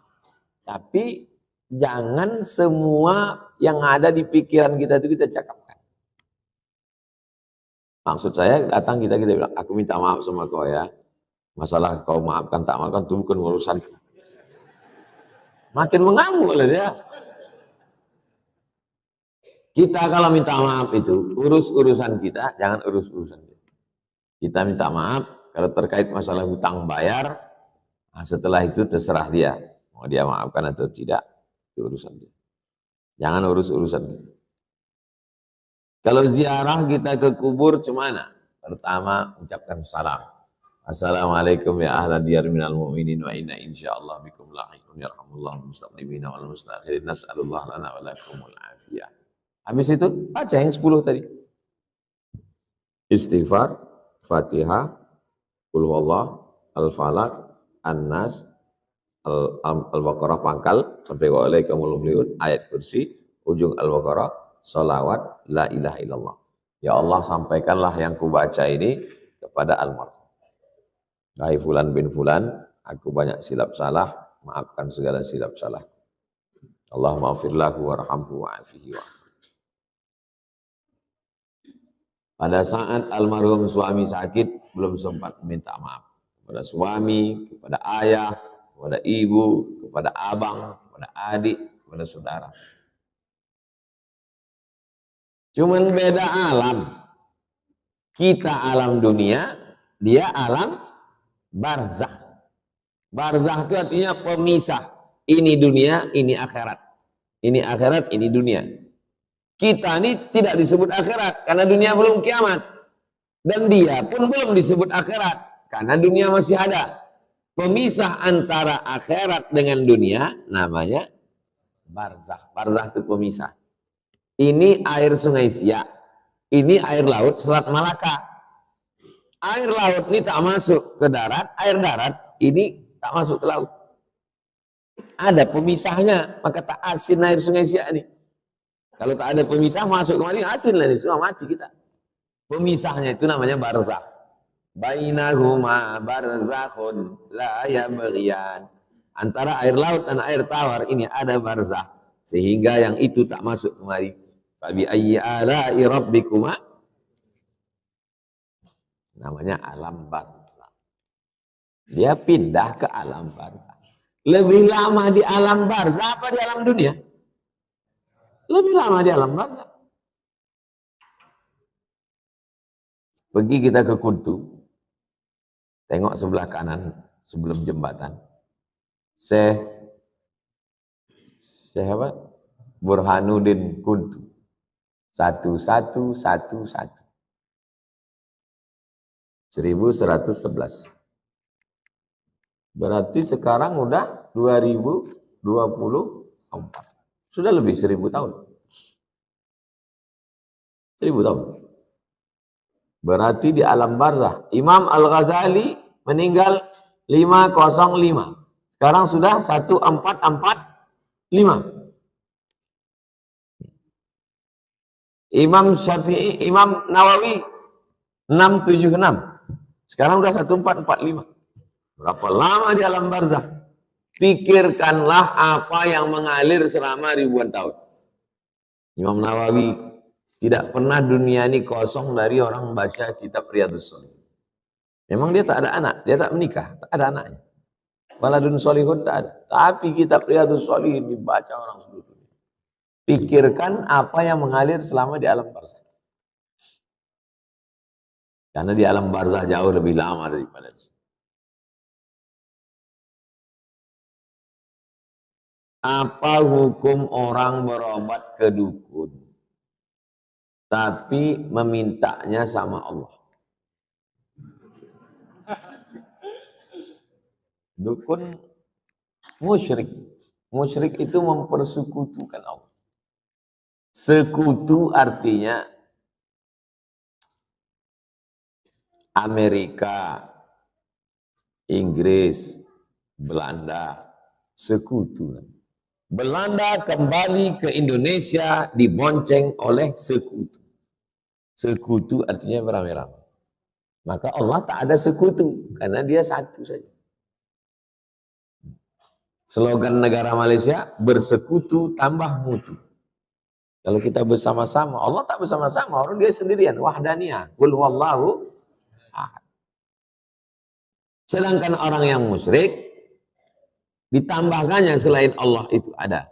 Tapi jangan semua yang ada di pikiran kita itu kita cakapkan. Maksud saya datang kita bilang, aku minta maaf sama kau ya. Masalah kau maafkan tak maafkan itu bukan urusan. Makin mengamuk lah dia. Kita kalau minta maaf itu urus urusan kita, jangan urus urusan dia. Kita minta maaf kalau terkait masalah hutang bayar. Nah, setelah itu terserah dia. Mau dia maafkan atau tidak, itu urusan dia. Jangan urus urusan kita. Kalau ziarah kita ke kubur cemana? Pertama ucapkan salam. Assalamualaikum ya ahla diyar minal mu'minin wa inna insyaallah bikum lahiqun yarhamullahu mustaqdimina wal mustakhirin nas'alullah lana wa lakumul afiyah. Habis itu baca yang 10 tadi. Istighfar, Fatihah, Qul huwallah, Al-Falaq, An-Nas, Al-Baqarah pangkal sampai wa alaikumul muflihun, ayat kursi, ujung Al-Baqarah, salawat, la ilaha illallah. Ya Allah, sampaikanlah yang kubaca ini kepada almarhum. Hai fulan bin fulan, aku banyak silap salah, maafkan segala silap salah. Allahumma ighfir lahu warhamhu wa'afihi wa. Pada saat almarhum suami sakit, belum sempat minta maaf kepada suami, kepada ayah, kepada ibu, kepada abang, kepada adik, kepada saudara. Cuman beda alam. Kita alam dunia, dia alam barzakh. Barzakh itu artinya pemisah. Ini dunia, ini akhirat. Ini akhirat, ini dunia. Kita ini tidak disebut akhirat karena dunia belum kiamat. Dan dia pun belum disebut akhirat karena dunia masih ada. Pemisah antara akhirat dengan dunia namanya barzakh. Barzakh itu pemisah. Ini air sungai Siak. Ini air laut Selat Malaka. Air laut ini tak masuk ke darat. Air darat ini tak masuk ke laut. Ada pemisahnya. Maka tak asin air sungai Siak ini. Kalau tak ada pemisah masuk kemari asin lah ini, semua mati kita. Pemisahnya itu namanya barzakh. Bainahuma barzakhun la yabghiyan. Antara air laut dan air tawar ini ada barzakh, sehingga yang itu tak masuk kemari. Fabi ayyi ala'i rabbikuma, namanya alam barzakh. Dia pindah ke alam barzakh. Lebih lama di alam barzakh apa di alam dunia? Lebih lama di alam barzakh. Pergi kita ke Kuntu, tengok sebelah kanan sebelum jembatan. Syekh apa? Burhanuddin Kuntu. 1111. 1111. Berarti sekarang udah 2024. Sudah lebih 1000 tahun. 1000 tahun. Berarti di alam barzakh. Imam Al-Ghazali meninggal 505. Sekarang sudah 1445. Imam Syafi'i, Imam Nawawi 676. Sekarang sudah 1445. Berapa lama di alam barzakh? Pikirkanlah apa yang mengalir selama ribuan tahun. Imam Nawawi tidak pernah dunia ini kosong dari orang membaca kitab Riyadhus Shalihin. Memang dia tak ada anak, dia tak menikah, tak ada anaknya. Waladun Sholihun tak ada. Tapi kitab Riyadhus Shalihin dibaca orang seluruh dunia. Pikirkan apa yang mengalir selama di alam barzakh. Karena di alam barzakh jauh lebih lama daripada itu. Apa hukum orang berobat ke dukun tapi memintanya sama Allah? Dukun musyrik. Musyrik itu mempersekutukan Allah. Sekutu artinya Amerika, Inggris, Belanda, sekutu. Belanda kembali ke Indonesia dibonceng oleh sekutu. Sekutu artinya beramai-ramai. Maka Allah tak ada sekutu karena dia satu saja. Slogan negara Malaysia, bersekutu tambah mutu. Kalau kita bersama-sama, Allah tak bersama-sama, orang dia sendirian, wahdaniyah, qul huwallahu ahad. Sedangkan orang yang musyrik ditambahkannya selain Allah itu ada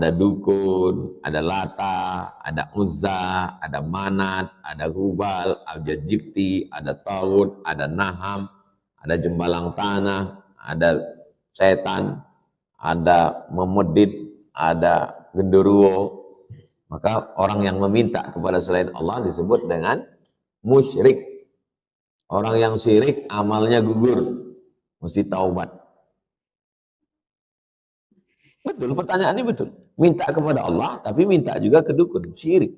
dukun, ada Lata, ada Uzza, ada Manat, ada Hubal, ada Jibti, ada Tawud, ada Naham, ada Jembalang Tanah, ada setan, ada Memedit, ada Genderuwo. Maka orang yang meminta kepada selain Allah disebut dengan musyrik. Orang yang syirik amalnya gugur, mesti taubat. Betul, pertanyaan ini betul. Minta kepada Allah, tapi minta juga ke dukun. Syirik.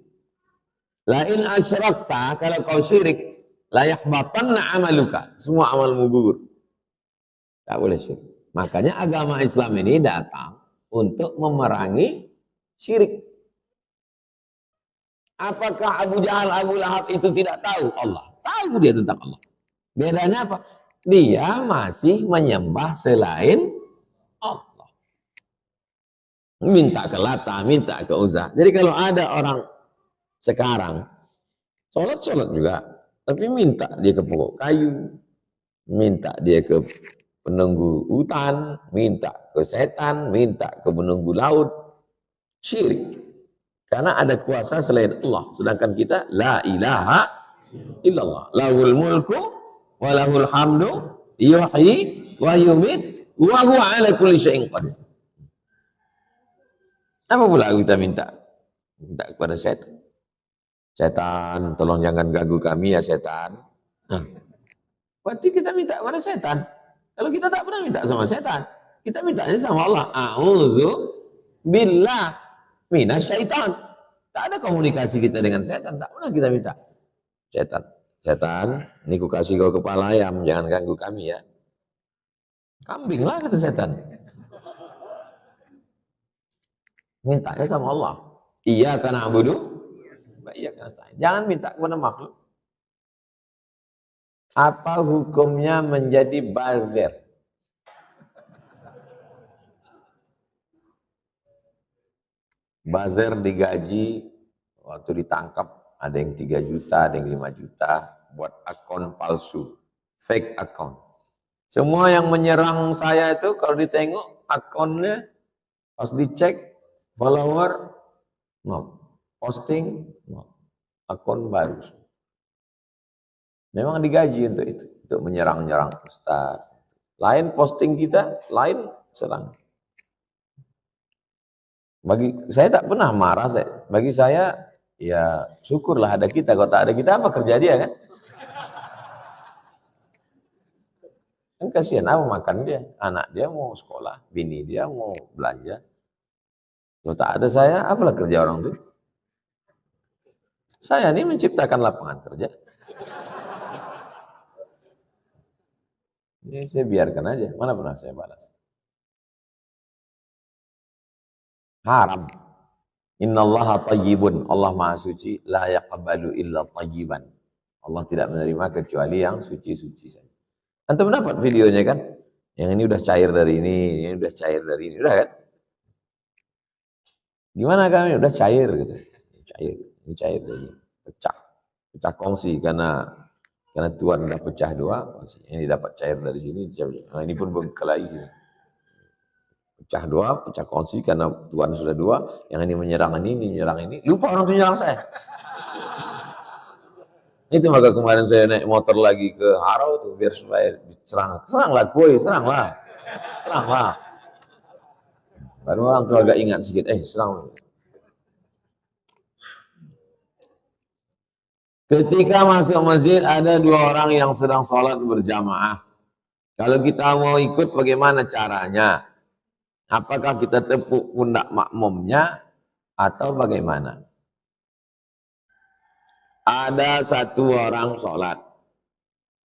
La in asyrakta, kalau kau syirik, la yahbatanna amaluka. Semua amalmu gugur. Tak boleh syirik. Makanya agama Islam ini datang untuk memerangi syirik. Apakah Abu Jahal, Abu Lahab itu tidak tahu Allah? Tahu dia tentang Allah. Bedanya apa? Dia masih menyembah selain Allah. minta ke Lata, minta ke Uzza. Jadi kalau ada orang sekarang sholat juga, tapi minta dia ke pokok kayu, minta dia ke penunggu hutan, minta ke setan, minta ke penunggu laut, syirik. Karena ada kuasa selain Allah, sedangkan kita la ilaha illallah, lahul mulku wa lahul hamdu yuhyi wa yumit wa huwa ala kulli syai'in qadir. Apa pula kita minta? Minta kepada setan. Setan, tolong jangan ganggu kami ya setan. Nah, berarti kita minta kepada setan. Kalau kita tak pernah minta sama setan, kita mintanya sama Allah. A'udzu billah minasyaitan. Tak ada komunikasi kita dengan setan, tak pernah kita minta. Setan, ini ku kasih kau kepala ayam, jangan ganggu kami ya. Kambing lah kata setan. Mintanya sama Allah. Iya karena abudu, iya karena saya. Jangan minta kepada makhluk. Apa hukumnya menjadi bazir? Bazir digaji, waktu ditangkap ada yang 3 juta, ada yang 5 juta, buat akun palsu, fake account. Semua yang menyerang saya itu kalau ditengok akunnya, pas dicek, follower, no. Posting, no. Akun baru. Memang digaji untuk itu, untuk menyerang-nyerang ustaz. Lain posting kita, lain serang. Bagi saya tak pernah marah, bagi saya ya syukurlah ada kita. Kalau tak ada kita apa kerja dia kan? Kan kasihan apa makan dia, anak dia mau sekolah, bini dia mau belanja. Kalau tak ada saya, apalah kerja orang itu? Saya ini menciptakan lapangan kerja. Ya, saya biarkan aja, mana pernah saya balas. Haram. Innallaha tayyibun. Allah Maha Suci, la yaqbalu illa tayyiban. Allah tidak menerima kecuali yang suci-suci saja. Antum dapat videonya kan? Yang ini udah cair dari ini udah cair dari ini, udah kan? Gimana kami udah cair gitu. Cair, ini cair dari ini. Pecah kongsi karena Tuhan udah pecah 2, ini dapat cair dari sini, nah, ini pun berkelahi. Pecah 2, pecah kongsi karena Tuhan sudah 2, yang ini menyerang ini, lupa orang itu nyerang saya. Itu maka kemarin saya naik motor lagi ke Harau tuh biar supaya seranglah kuy, seranglah. Baru orang tuh agak ingat sedikit, serang. Ketika masuk masjid ada 2 orang yang sedang sholat berjamaah. Kalau kita mau ikut bagaimana caranya? Apakah kita tepuk pundak makmumnya atau bagaimana? Ada 1 orang sholat,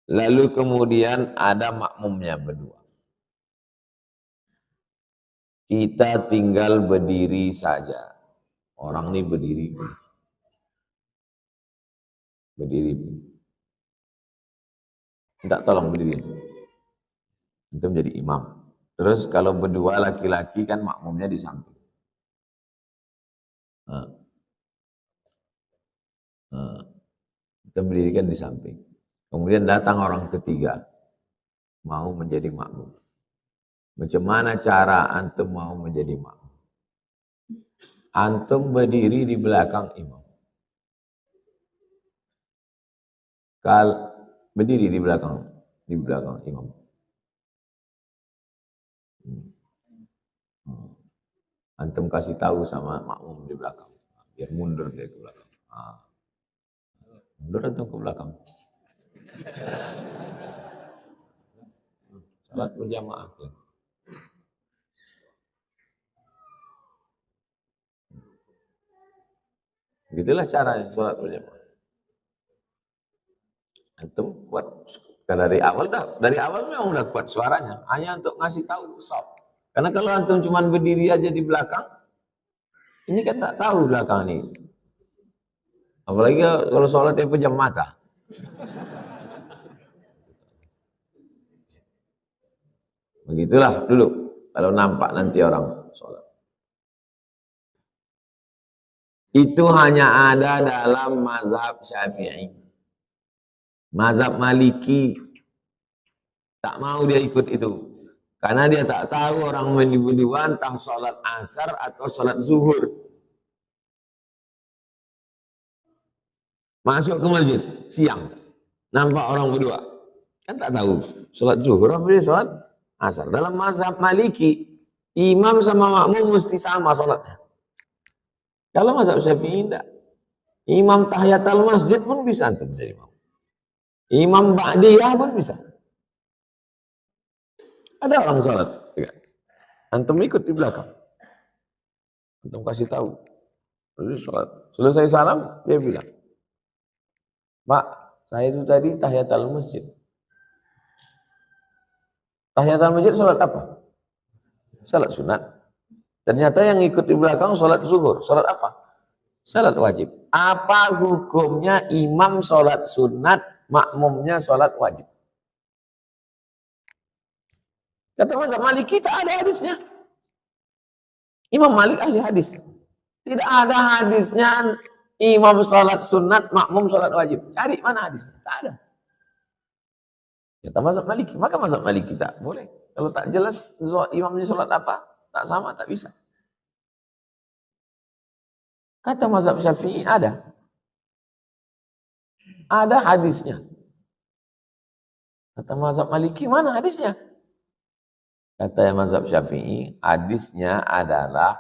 lalu kemudian ada makmumnya berdua. Kita tinggal berdiri saja. Orang ini berdiri. Minta tolong berdiri. Itu menjadi imam. Terus kalau berdua laki-laki kan makmumnya di samping. Kita berdirikan di samping. Kemudian datang orang ketiga, mau menjadi makmum. Macam mana cara antum mau menjadi makmum? Antum berdiri di belakang imam. Berdiri di belakang imam. Antum kasih tahu sama makmum di belakang, biar mundur dia ke belakang. Mundur antum ke belakang. Salat berjamaah. Begitulah cara salat berjamaah. Antum kuat. Dari awal memang udah kuat suaranya, hanya untuk ngasih tahu soft. Karena kalau antum cuma berdiri aja di belakang, ini kan tak tahu belakang ini. Apalagi kalau sholat dia pejam mata. Begitulah dulu, kalau nampak nanti orang sholat. Itu hanya ada dalam mazhab Syafi'i. Mazhab Maliki tak mau dia ikut itu. Karena dia tak tahu orang menyebut-nyebut entah sholat asar atau sholat zuhur. Masuk ke masjid siang, nampak orang berdua, kan tak tahu sholat zuhur apa sholat asar. Dalam mazhab Maliki, imam sama makmum mesti sama sholatnya. Kalau mazhab Syafi'i tidak. Imam tahiyatul masjid pun bisa antum jadi imam. Imam ba'diyah pun bisa. Ada orang sholat, antum ikut di belakang, antum kasih tahu, lalu sholat. Selesai salam, dia bilang, Pak, saya itu tadi tahiyatul masjid. Tahiyatul masjid sholat apa? Sholat sunat. Ternyata yang ikut di belakang sholat zuhur. Sholat apa? Sholat wajib. Apa hukumnya imam sholat sunat, makmumnya sholat wajib? Kata mazhab Maliki tak ada hadisnya. Imam Malik ahli hadis. Tidak ada hadisnya imam sholat sunat, makmum sholat wajib. Cari mana hadisnya? Tak ada. Kata mazhab Maliki. Maka mazhab Maliki tak boleh. Kalau tak jelas imamnya sholat apa, tak sama, tak bisa. Kata mazhab Syafi'i ada. Ada hadisnya. Kata mazhab Maliki, mana hadisnya? Kata mazhab Syafi'i, hadisnya adalah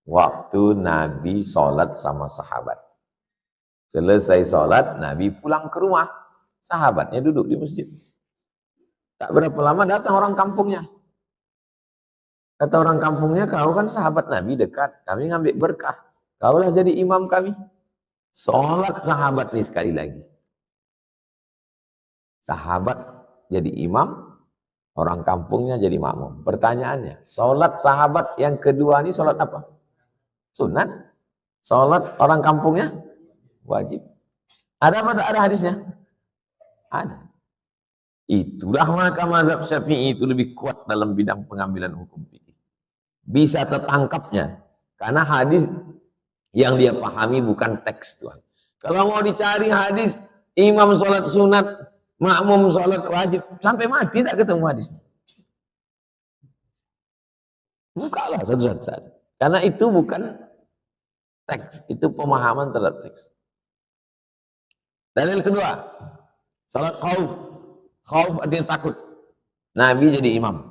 waktu Nabi sholat sama sahabat. Selesai sholat, Nabi pulang ke rumah. Sahabatnya duduk di masjid. Tak berapa lama datang orang kampungnya. Kata orang kampungnya, kau kan sahabat Nabi dekat. Kami ngambil berkah. Kaulah jadi imam kami. Sholat sahabat nih sekali lagi. Sahabat jadi imam, orang kampungnya jadi makmum. Pertanyaannya, sholat sahabat yang kedua ini sholat apa? Sunat. Sholat orang kampungnya wajib. Ada apa tak ada hadisnya? Ada. Itulah maka mazhab Syafi'i itu lebih kuat dalam bidang pengambilan hukum fikih. Bisa tertangkapnya karena hadis yang dia pahami bukan tekstual. Kalau mau dicari hadis imam sholat sunat, makmum sholat wajib, sampai mati tak ketemu hadisnya. Bukalah satu-satu. Karena itu bukan teks, itu pemahaman terhadap teks. Dalil kedua, salat khauf. Khauf artinya takut. Nabi jadi imam.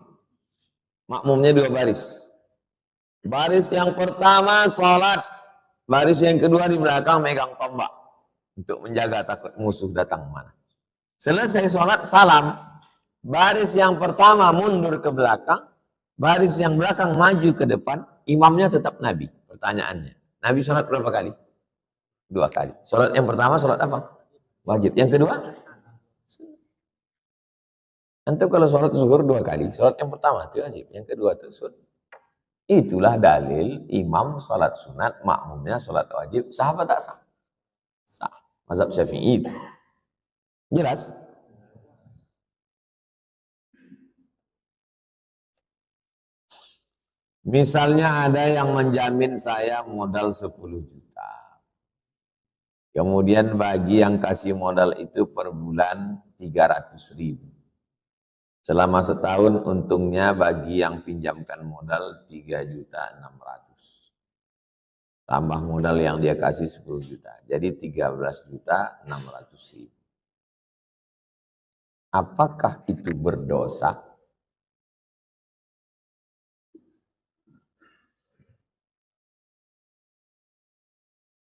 Makmumnya 2 baris. Baris yang pertama salat. Baris yang kedua di belakang megang tombak. Untuk menjaga takut musuh datang mana. Selesai salat salam. Baris yang pertama mundur ke belakang. Baris yang belakang maju ke depan. Imamnya tetap Nabi. Pertanyaannya. Nabi salat berapa kali? 2 kali. Salat yang pertama salat apa? Wajib. Yang kedua? Antum kalau sholat zuhur 2 kali, sholat yang pertama itu wajib, yang kedua itu sunat. Itulah dalil imam sholat sunat, makmumnya sholat wajib, sah apa tak sah? Sah. Mazhab Syafi'i itu. Jelas? Misalnya ada yang menjamin saya modal 10 juta. Kemudian bagi yang kasih modal itu per bulan 300.000. Selama setahun untungnya bagi yang pinjamkan modal 3.600.000. Tambah modal yang dia kasih 10 juta. Jadi 13.600.000. Apakah itu berdosa?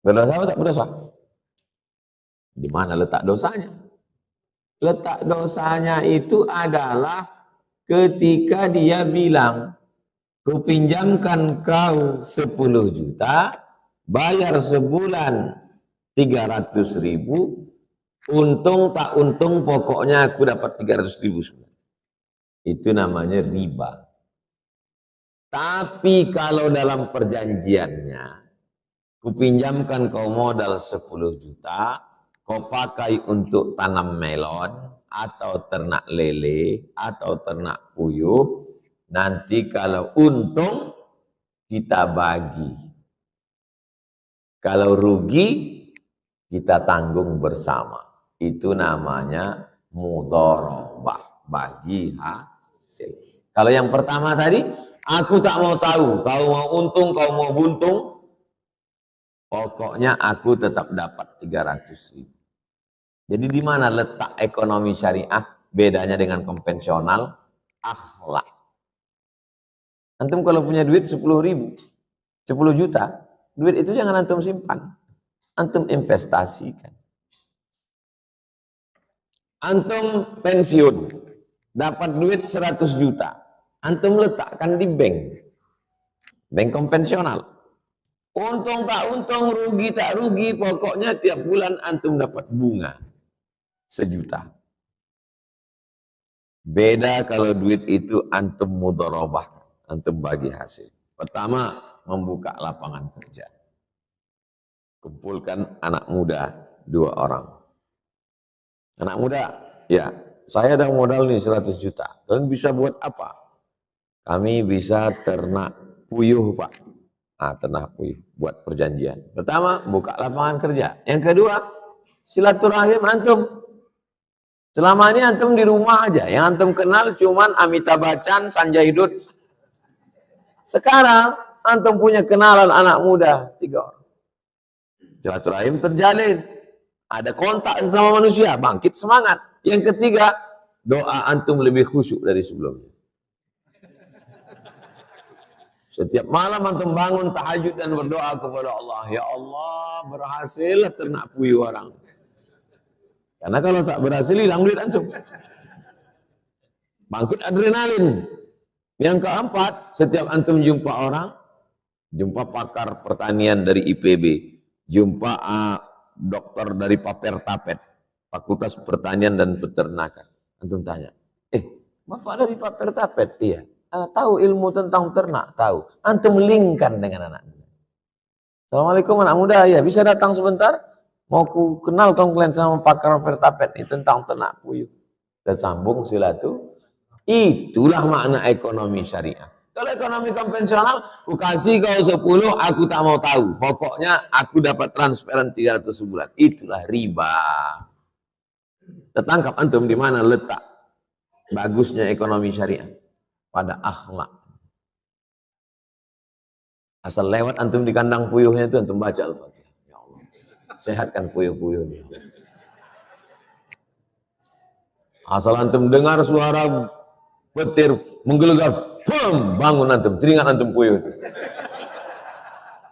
Berdosa atau tak berdosa? Di mana letak dosanya? Letak dosanya itu adalah ketika dia bilang, kupinjamkan kau 10 juta, bayar sebulan 300.000, untung tak untung pokoknya aku dapat 300.000 sebulan. Itu namanya riba. Tapi kalau dalam perjanjiannya, kupinjamkan kau modal 10 juta, kau pakai untuk tanam melon, atau ternak lele, atau ternak puyuh, nanti kalau untung, kita bagi. Kalau rugi, kita tanggung bersama. Itu namanya mudharabah, bagi hasil. Kalau yang pertama tadi, aku tak mau tahu, kau mau untung, kau mau buntung, pokoknya aku tetap dapat 300.000. Jadi di mana letak ekonomi syariah bedanya dengan konvensional? Akhlak. Antum kalau punya duit 10.000, 10 juta, duit itu jangan antum simpan. Antum investasikan. Antum pensiun, dapat duit 100 juta. Antum letakkan di bank. Bank konvensional. Untung tak untung, rugi tak rugi, pokoknya tiap bulan antum dapat bunga 1 juta. Beda kalau duit itu antum mudharabah, antum bagi hasil. Pertama, membuka lapangan kerja. Kumpulkan anak muda 2 orang. Anak muda, ya, saya ada modal nih 100 juta. Kalian bisa buat apa? Kami bisa ternak puyuh, Pak. Ternak puyuh, buat perjanjian. Pertama, buka lapangan kerja. Yang kedua, silaturahim antum. Selama ini antum di rumah aja. Yang antum kenal cuman Amitabh Bachchan, Sanjay Dutt. Sekarang, antum punya kenalan anak muda 3 orang. Silaturahim terjalin. Ada kontak sama manusia, bangkit semangat. Yang ketiga, doa antum lebih khusyuk dari sebelumnya. Setiap malam antum bangun tahajud dan berdoa kepada Allah. Ya Allah, berhasil ternak puyuh orang. Karena kalau tak berhasil, hilang duit antum. Bangkit adrenalin. Yang keempat, setiap antum jumpa orang, jumpa pakar pertanian dari IPB, jumpa dokter dari Papertapet, Fakultas Pertanian dan Peternakan. Antum tanya, Bapak dari Papertapet? Iya. Tahu ilmu tentang ternak? Tahu. Antum linkkan dengan anak muda. Assalamualaikum anak muda, ya bisa datang sebentar? Mau ku kenalkan kalian sama pakar Papertapet ini tentang ternak puyuh. Tersambung silatu. Itulah makna ekonomi syariah. Kalau ekonomi konvensional, aku kasih kau 10, aku tak mau tahu. Pokoknya aku dapat transferan 300 sebulan. Itulah riba. Tertangkap antum di mana letak bagusnya ekonomi syariah? Pada akhlak. Asal lewat antum di kandang puyuhnya itu antum baca Al-Fatihah. Ya Allah, sehatkan puyuh-puyuhnya. Asal antum dengar suara petir menggelegar, bangun antum, teringat antum puyuh itu.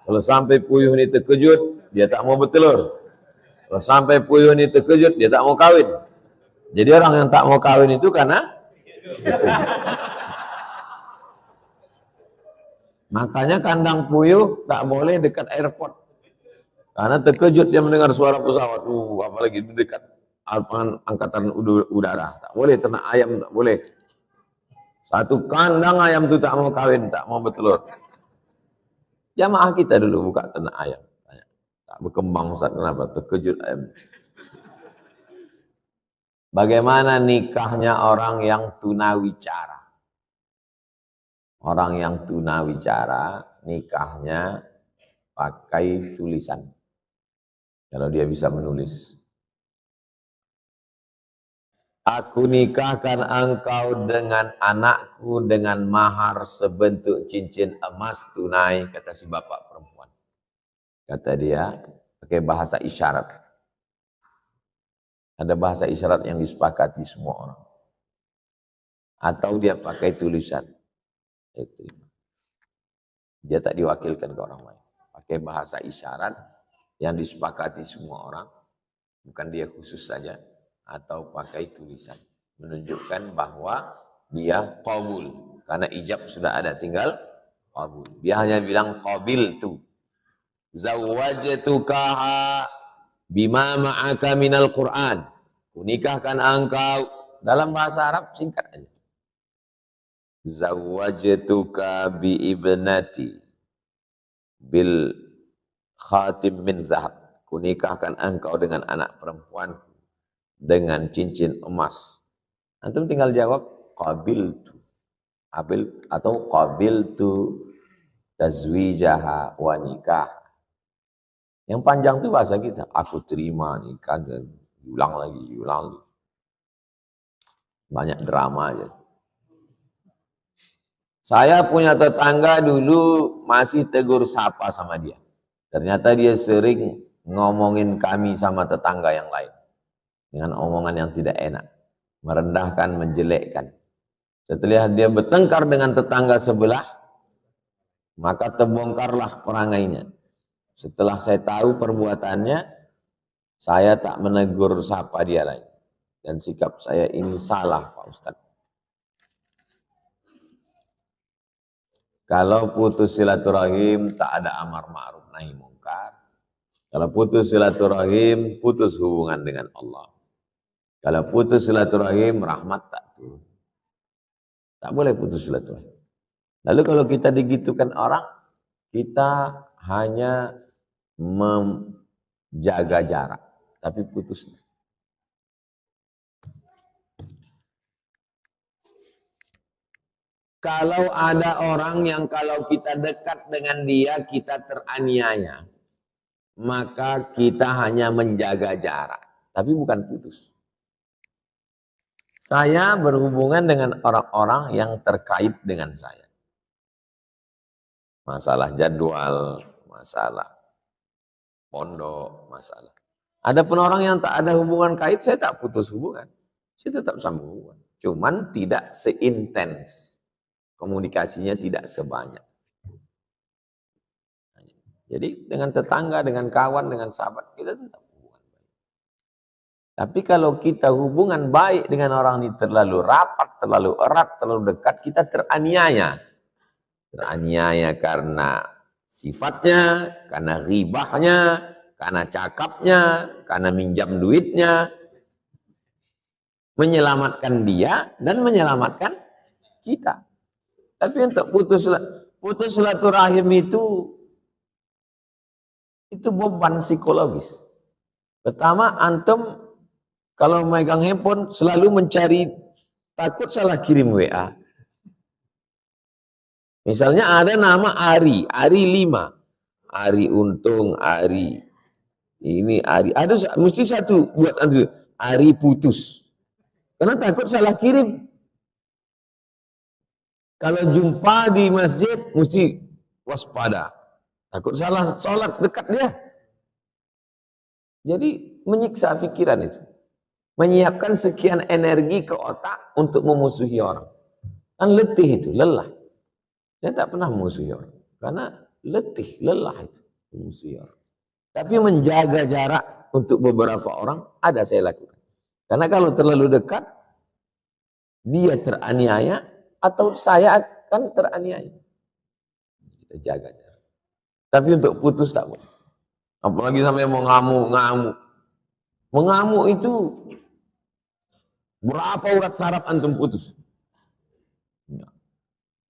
Kalau sampai puyuh ini terkejut, dia tak mau bertelur. Kalau sampai puyuh ini terkejut, dia tak mau kawin. Jadi orang yang tak mau kawin itu karena makanya kandang puyuh tak boleh dekat airport. Karena terkejut dia mendengar suara pesawat. Apalagi dekat angkatan udara. Tak boleh ternak ayam, tak boleh. Satu kandang ayam itu tak mau kawin, tak mau bertelur. Jamaah kita dulu buka ternak ayam. Tak berkembang, Ustaz, kenapa? Terkejut ayam. Bagaimana nikahnya orang yang tunawicara? Orang yang tunawicara, nikahnya pakai tulisan. Kalau dia bisa menulis. Aku nikahkan engkau dengan anakku dengan mahar sebentuk cincin emas tunai, kata si bapak perempuan. Kata dia, pakai bahasa isyarat. Ada bahasa isyarat yang disepakati semua orang. Atau dia pakai tulisan. Itu. Dia tak diwakilkan ke orang lain. Pakai bahasa isyarat yang disepakati semua orang. Bukan dia khusus saja. Atau pakai tulisan, menunjukkan bahwa dia qabul, karena ijab sudah ada, tinggal qabul. Dia hanya bilang qabiltu zawwajtukaha bima ma'aka minal Qur'an, kunikahkan engkau, dalam bahasa Arab singkat aja, zawwajtuka bi ibnati bil khatim min zahab, kunikahkan engkau dengan anak perempuan dengan cincin emas. Antum tinggal jawab qabiltu, atau qabiltu tazwijaha wa nikah. Yang panjang itu bahasa kita. Aku terima nikah dan ulang lagi. Banyak drama aja. Saya punya tetangga dulu masih tegur sapa sama dia. Ternyata dia sering ngomongin kami sama tetangga yang lain. Dengan omongan yang tidak enak. Merendahkan, menjelekkan. Setelah dia bertengkar dengan tetangga sebelah, maka terbongkarlah perangainya. Setelah saya tahu perbuatannya, saya tak menegur sapa dia lagi. Dan sikap saya ini salah, Pak Ustadz. Kalau putus silaturahim, tak ada amar ma'ruf nahi mungkar. Kalau putus silaturahim, putus hubungan dengan Allah. Kalau putus silaturahim, rahmat tak turun. Tak boleh putus silaturahim. Lalu kalau kita digitukan orang, kita hanya menjaga jarak, tapi putus. Kalau ada orang yang kalau kita dekat dengan dia, kita teraniaya, maka kita hanya menjaga jarak, tapi bukan putus. Saya berhubungan dengan orang-orang yang terkait dengan saya. Masalah jadwal, masalah pondok, masalah. Adapun orang yang tak ada hubungan kait, saya tak putus hubungan. Saya tetap sambung hubungan. Cuman tidak seintens. Komunikasinya tidak sebanyak. Jadi dengan tetangga, dengan kawan, dengan sahabat, kita tetap hubungan baik. Tapi kalau kita hubungan baik dengan orang ini terlalu rapat, terlalu erat, terlalu dekat, kita teraniaya. Teraniaya karena sifatnya, karena ghibahnya, karena cakapnya, karena minjam duitnya. Menyelamatkan dia dan menyelamatkan kita. Tapi untuk putus silaturahim itu beban psikologis. Pertama, antum kalau megang handphone selalu mencari, takut salah kirim WA. Misalnya ada nama Ari 5. Ari Untung, Ari ini, Ari. Ada mesti satu buat antum, Ari putus. Karena takut salah kirim. Kalau jumpa di masjid, mesti waspada. Takut salah sholat dekat dia. Jadi menyiksa pikiran itu. Menyiapkan sekian energi ke otak untuk memusuhi orang. Kan letih itu, lelah. Saya tak pernah memusuhi orang. Karena letih, lelah itu memusuhi orang. Tapi menjaga jarak untuk beberapa orang, ada saya lakukan. Karena kalau terlalu dekat, dia teraniaya, atau saya akan teraniaya. Kita jaga. Tapi untuk putus tak boleh. Apalagi sampai mau ngamuk. Mengamuk itu berapa urat saraf antum putus?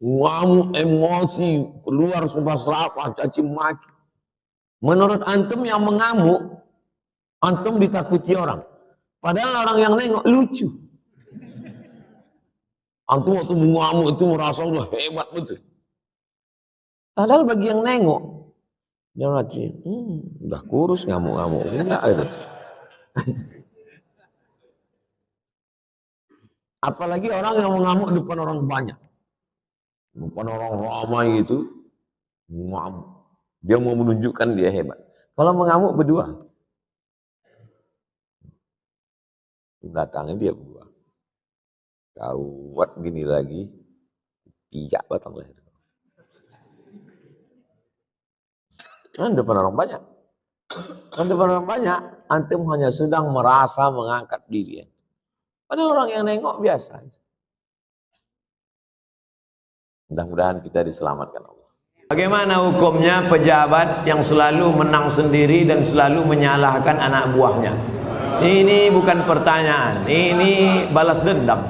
Ngamuk, emosi, keluar sumpah serapah, caci maki. Menurut antum yang mengamuk, antum ditakuti orang. Padahal orang yang nengok lucu. Antum waktu mengamuk itu merasa udah hebat betul. Padahal bagi yang nengok, dia mati, udah kurus ngamuk-ngamuk. Apalagi orang yang mengamuk depan orang banyak. Depan orang ramai itu, mengamuk. Dia mau menunjukkan dia hebat. Kalau mengamuk berdua, datangnya dia berdua. Kau buat gini lagi, pijak batang leher. Kan depan orang banyak. Kan depan orang banyak, antum hanya sedang merasa mengangkat diri. Ada orang yang nengok biasa. Mudah-mudahan kita diselamatkan Allah. Bagaimana hukumnya pejabat yang selalu menang sendiri dan selalu menyalahkan anak buahnya? Ini bukan pertanyaan, ini balas dendam.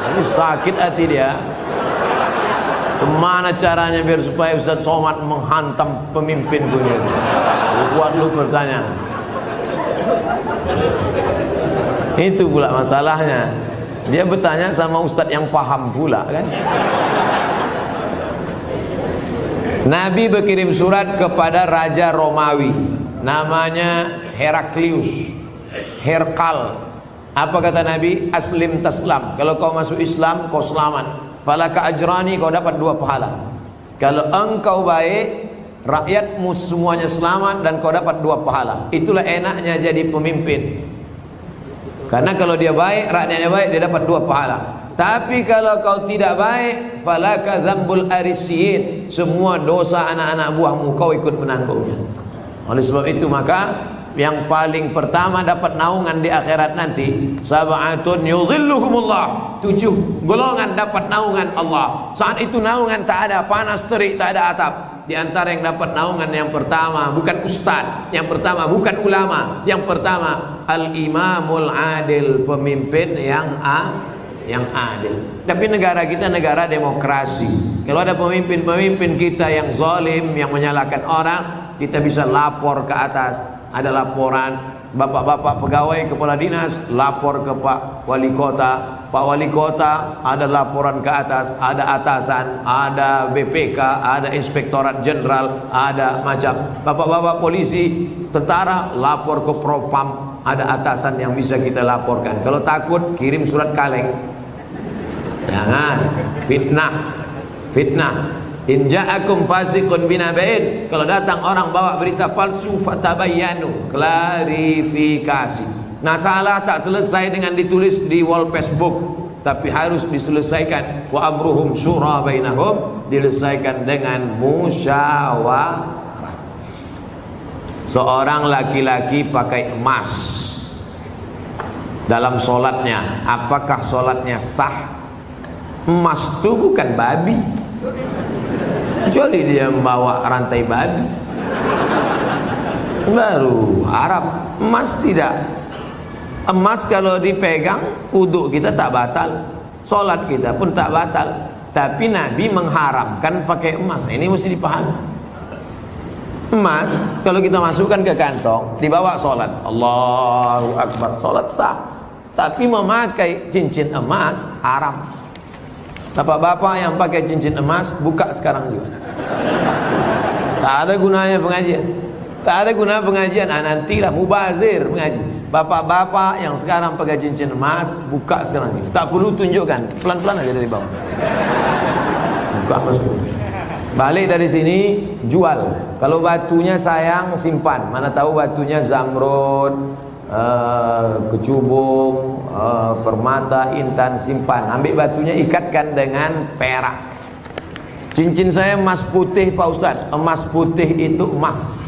Ini sakit hati dia. Kemana caranya biar supaya Ustaz Somad menghantam pemimpin dunia? Buat lu pertanyaan. Itu pula masalahnya. Dia bertanya sama Ustaz yang paham pula kan. Nabi berkirim surat kepada Raja Romawi, namanya Heraklius, Herkal. Apa kata Nabi? Aslim taslam. Kalau kau masuk Islam, kau selamat. Falaka ajrani, kau dapat 2 pahala. Kalau engkau baik, rakyatmu semuanya selamat dan kau dapat 2 pahala. Itulah enaknya jadi pemimpin. Karena kalau dia baik, rakyatnya baik, dia dapat 2 pahala. Tapi kalau kau tidak baik, falaka dzambul arisiyin, semua dosa anak-anak buahmu kau ikut menanggungnya. Oleh sebab itu maka yang paling pertama dapat naungan di akhirat nanti, sab'atun yuzilluhumullah, 7 golongan dapat naungan Allah. Saat itu naungan tak ada panas terik, tak ada atap. Di antara yang dapat naungan, yang pertama bukan ustaz, yang pertama bukan ulama, yang pertama al-imamul adil, pemimpin yang adil. Tapi negara kita negara demokrasi. Kalau ada pemimpin-pemimpin kita yang zalim, yang menyalahkan orang, kita bisa lapor ke atas. Ada laporan, bapak-bapak pegawai kepala dinas lapor ke Pak Wali Kota, Pak Wali Kota ada laporan ke atas, ada atasan, ada BPK, ada Inspektorat Jenderal, ada macam bapak-bapak polisi, tentara lapor ke Propam, ada atasan yang bisa kita laporkan. Kalau takut kirim surat kaleng. Jangan fitnah. In ja'akum fasiqun binaba'in, kalau datang orang bawa berita palsu, fatabayyanu, klarifikasi. Nah, salah tak selesai dengan ditulis di wall Facebook, tapi harus diselesaikan. Wa amruhum syura bainahum, diselesaikan dengan musyawarah. Seorang laki-laki pakai emas dalam solatnya, apakah solatnya sah? Emas itu bukan babi, kecuali dia membawa rantai babi, baru Arab. Emas tidak. Emas kalau dipegang, wudu kita tak batal, solat kita pun tak batal. Tapi Nabi mengharamkan pakai emas. Ini mesti dipahami. Emas kalau kita masukkan ke kantong, dibawa solat, Allahu Akbar, solat sah. Tapi memakai cincin emas haram. Bapak-bapak yang pakai cincin emas, buka sekarang juga. Tak ada gunanya pengajian. Tak ada guna pengajian. Nantilah mubazir mengaji. Bapak-bapak yang sekarang pakai cincin emas, buka sekarang juga. Tak perlu tunjukkan, pelan-pelan aja dari bawah. Buka masuk. Balik dari sini, jual. Kalau batunya sayang, simpan. Mana tahu batunya zamrud, kecubung, permata, intan, simpan. Ambil batunya, ikatkan dengan perak. Cincin saya emas putih Pak Ustadz. Emas putih itu emas.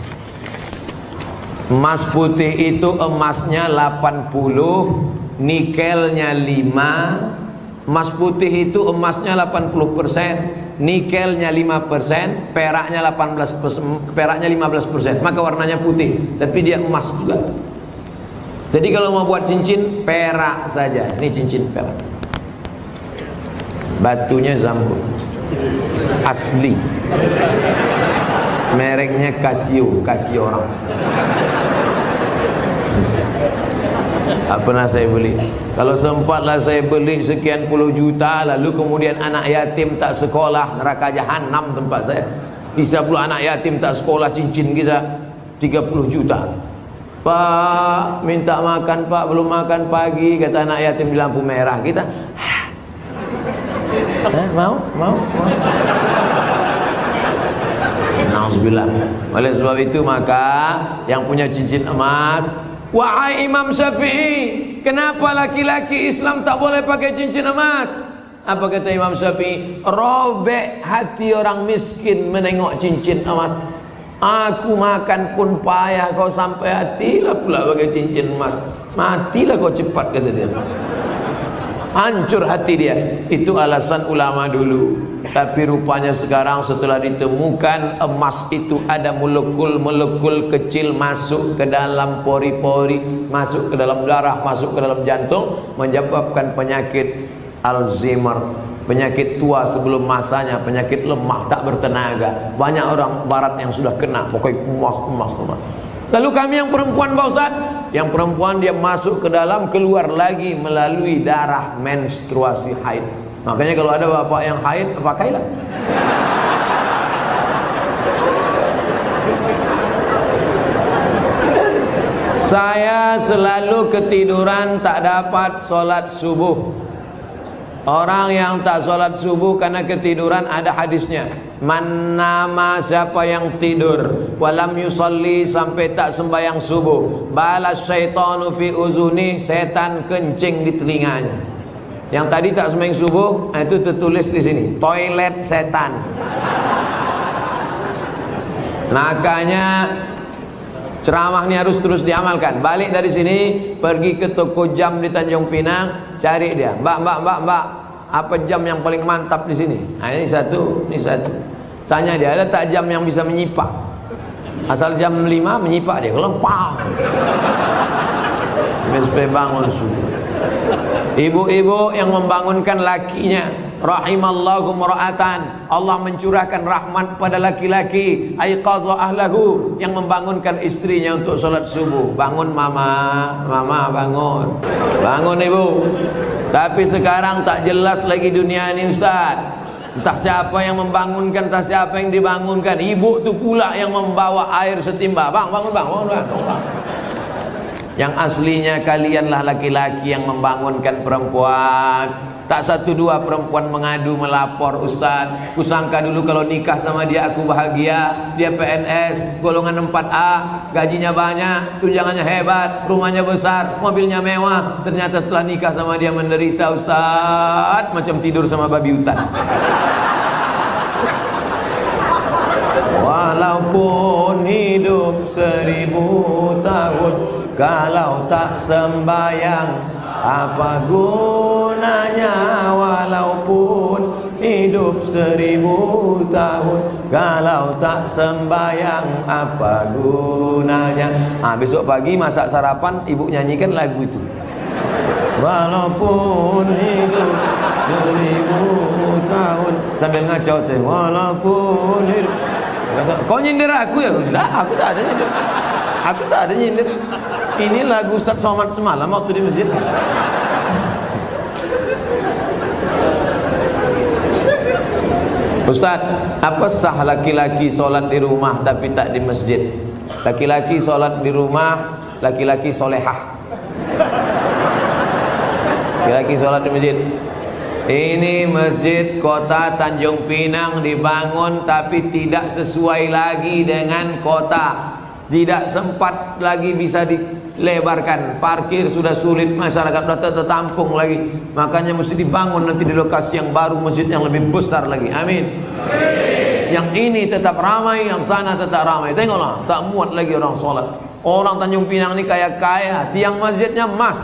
Emas putih itu emasnya 80, nikelnya 5. Emas putih itu emasnya 80%, nikelnya 5%, peraknya 18%, peraknya 15%. Maka warnanya putih, tapi dia emas juga. Jadi kalau mau buat cincin, perak saja. Ini cincin perak. Batunya zamrud, asli. Mereknya Casio, Casio orang. Tak pernah saya beli. Kalau sempatlah saya beli sekian puluh juta, lalu kemudian anak yatim tak sekolah, neraka jahanam tempat saya. Bisa pula anak yatim tak sekolah, cincin kita 30 juta. Pak, minta makan Pak, belum makan pagi, kata anak yatim di lampu merah. Kita mau. Nauzubillah. Oleh sebab itu maka yang punya cincin emas, wahai Imam Syafi'i, kenapa laki-laki Islam tak boleh pakai cincin emas? Apa kata Imam Syafi'i? Robek hati orang miskin menengok cincin emas. Aku makan pun payah, kau sampai hatilah pula pakai cincin emas. Matilah kau cepat, kata dia. Hancur hati dia. Itu alasan ulama dulu. Tapi rupanya sekarang setelah ditemukan emas itu ada molekul-molekul kecil masuk ke dalam pori-pori, masuk ke dalam darah, masuk ke dalam jantung, menyebabkan penyakit Alzheimer, penyakit tua sebelum masanya, penyakit lemah, tak bertenaga. Banyak orang barat yang sudah kena, pokoknya emas. Lalu kami yang perempuan Pak Ustaz, yang perempuan dia masuk ke dalam, keluar lagi melalui darah menstruasi haid. Makanya kalau ada bapak yang haid, pakailah. Saya selalu ketiduran tak dapat sholat subuh. Orang yang tak sholat subuh karena ketiduran ada hadisnya. Man nama, siapa yang tidur walam yusalli, sampai tak sembahyang subuh, balas syaitanu fi uzuni, setan kencing di telinganya. Yang tadi tak sembahyang subuh, itu tertulis di sini, toilet setan. Makanya ceramah ini harus terus diamalkan. Balik dari sini, pergi ke toko jam di Tanjung Pinang, cari dia. Mbak, apa jam yang paling mantap di sini? Nah, ini satu. Tanya dia, ada tak jam yang bisa menyipak? Asal jam 5 menyipak dia, kelempang. Sampai bangun subuh. Ibu-ibu yang membangunkan lakinya, rahimallahu mura'atan, Allah mencurahkan rahmat pada laki-laki, aiqaza ahlahu, yang membangunkan istrinya untuk sholat subuh. Bangun mama bangun. Bangun ibu. Tapi sekarang tak jelas lagi dunia ini Ustaz. Entah siapa yang membangunkan, entah siapa yang dibangunkan. Ibu tu pula yang membawa air setimba. Bangun. Yang aslinya kalianlah laki-laki yang membangunkan perempuan. Tak satu dua perempuan mengadu melapor, Ustaz, kusangka dulu kalau nikah sama dia aku bahagia. Dia PNS golongan 4A, gajinya banyak, tunjangannya hebat, rumahnya besar, mobilnya mewah. Ternyata setelah nikah sama dia menderita, Ustaz, macam tidur sama babi hutan. Walaupun hidup 1000 tahun, kalau tak sembayang apa gunanya? Walaupun hidup 1000 tahun, kalau tak sembayang apa gunanya? Besok pagi masak sarapan, ibu nyanyikan lagu itu. Walaupun hidup 1000 tahun, sambil ngacau teh. Walaupun hidup. Kau nyindir aku ya? Lah, aku tak ada nyindir. Ini lagu Ustaz Somad semalam waktu di masjid. Ustaz, apa sah laki-laki sholat di rumah tapi tak di masjid? Laki-laki sholat di rumah, laki-laki solehah. Laki-laki sholat di masjid. Ini masjid kota Tanjung Pinang dibangun tapi tidak sesuai lagi dengan kota. Tidak sempat lagi bisa dilebarkan. Parkir sudah sulit, masyarakat sudah tertampung lagi. Makanya mesti dibangun nanti di lokasi yang baru, masjid yang lebih besar lagi. Amin. Yang ini tetap ramai, yang sana tetap ramai. Tengoklah, tak muat lagi orang sholat. Orang Tanjung Pinang ini kaya-kaya, tiang masjidnya emas.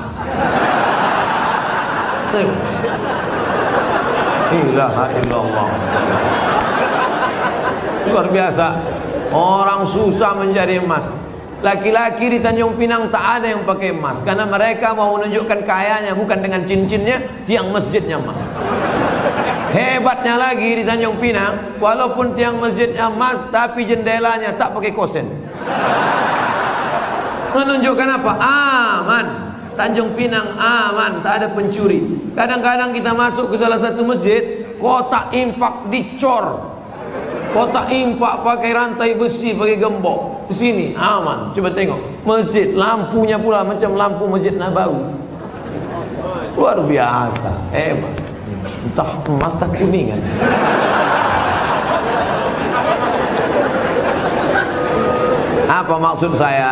Ilaha illallah. Luar biasa. Orang susah mencari emas. Laki-laki di Tanjung Pinang tak ada yang pakai emas, karena mereka mau menunjukkan kayanya bukan dengan cincinnya, tiang masjidnya emas. Hebatnya lagi di Tanjung Pinang, walaupun tiang masjidnya emas, tapi jendelanya tak pakai kosen. Menunjukkan apa? Aman. Tanjung Pinang aman, tak ada pencuri. Kadang-kadang kita masuk ke salah satu masjid, kotak infak dicor. Kotak infak pakai rantai besi, pakai gembok. Di sini aman. Coba tengok masjid, lampunya pula macam lampu Masjid Nabawi. Luar biasa, hebat. Entah emas tak kuningan. Apa maksud saya?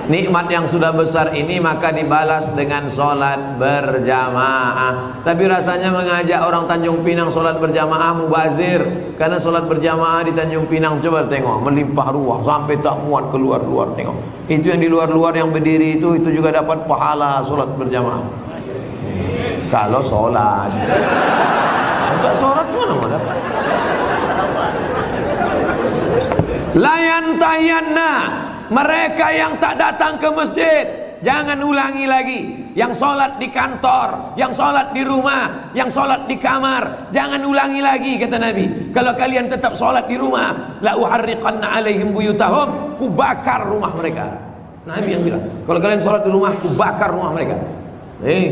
Nikmat yang sudah besar ini maka dibalas dengan sholat berjamaah. Tapi rasanya mengajak orang Tanjung Pinang sholat berjamaah mubazir. Karena sholat berjamaah di Tanjung Pinang, coba tengok, melimpah ruah sampai tak muat keluar-luar. Tengok, itu yang di luar-luar yang berdiri itu juga dapat pahala sholat berjamaah. Kalau sholat, tidak sholat mana mau dapat? Layan tayanna, mereka yang tak datang ke masjid, jangan ulangi lagi. Yang sholat di kantor, yang sholat di rumah, yang sholat di kamar, jangan ulangi lagi, kata Nabi. Kalau kalian tetap sholat di rumah, la uharriqanna alaihim buyutahum, ku bakar rumah mereka. Nabi yang bilang, kalau kalian sholat di rumah, ku bakar rumah mereka.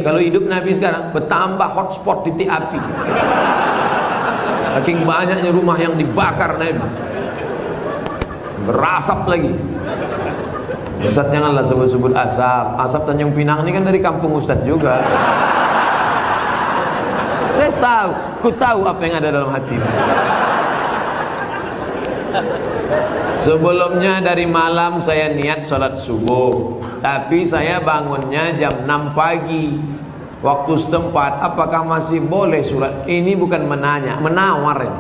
Kalau hidup Nabi sekarang bertambah hotspot titik api. Saking banyaknya rumah yang dibakar Nabi, berasap lagi. Ustaz janganlah sebut-sebut asap. Asap Tanjung Pinang ini kan dari kampung Ustaz juga. Saya tahu, ku tahu apa yang ada dalam hati. Sebelumnya dari malam saya niat sholat subuh, tapi saya bangunnya jam 6 pagi waktu setempat. Apakah masih boleh sholat? Ini bukan menanya, menawar ya.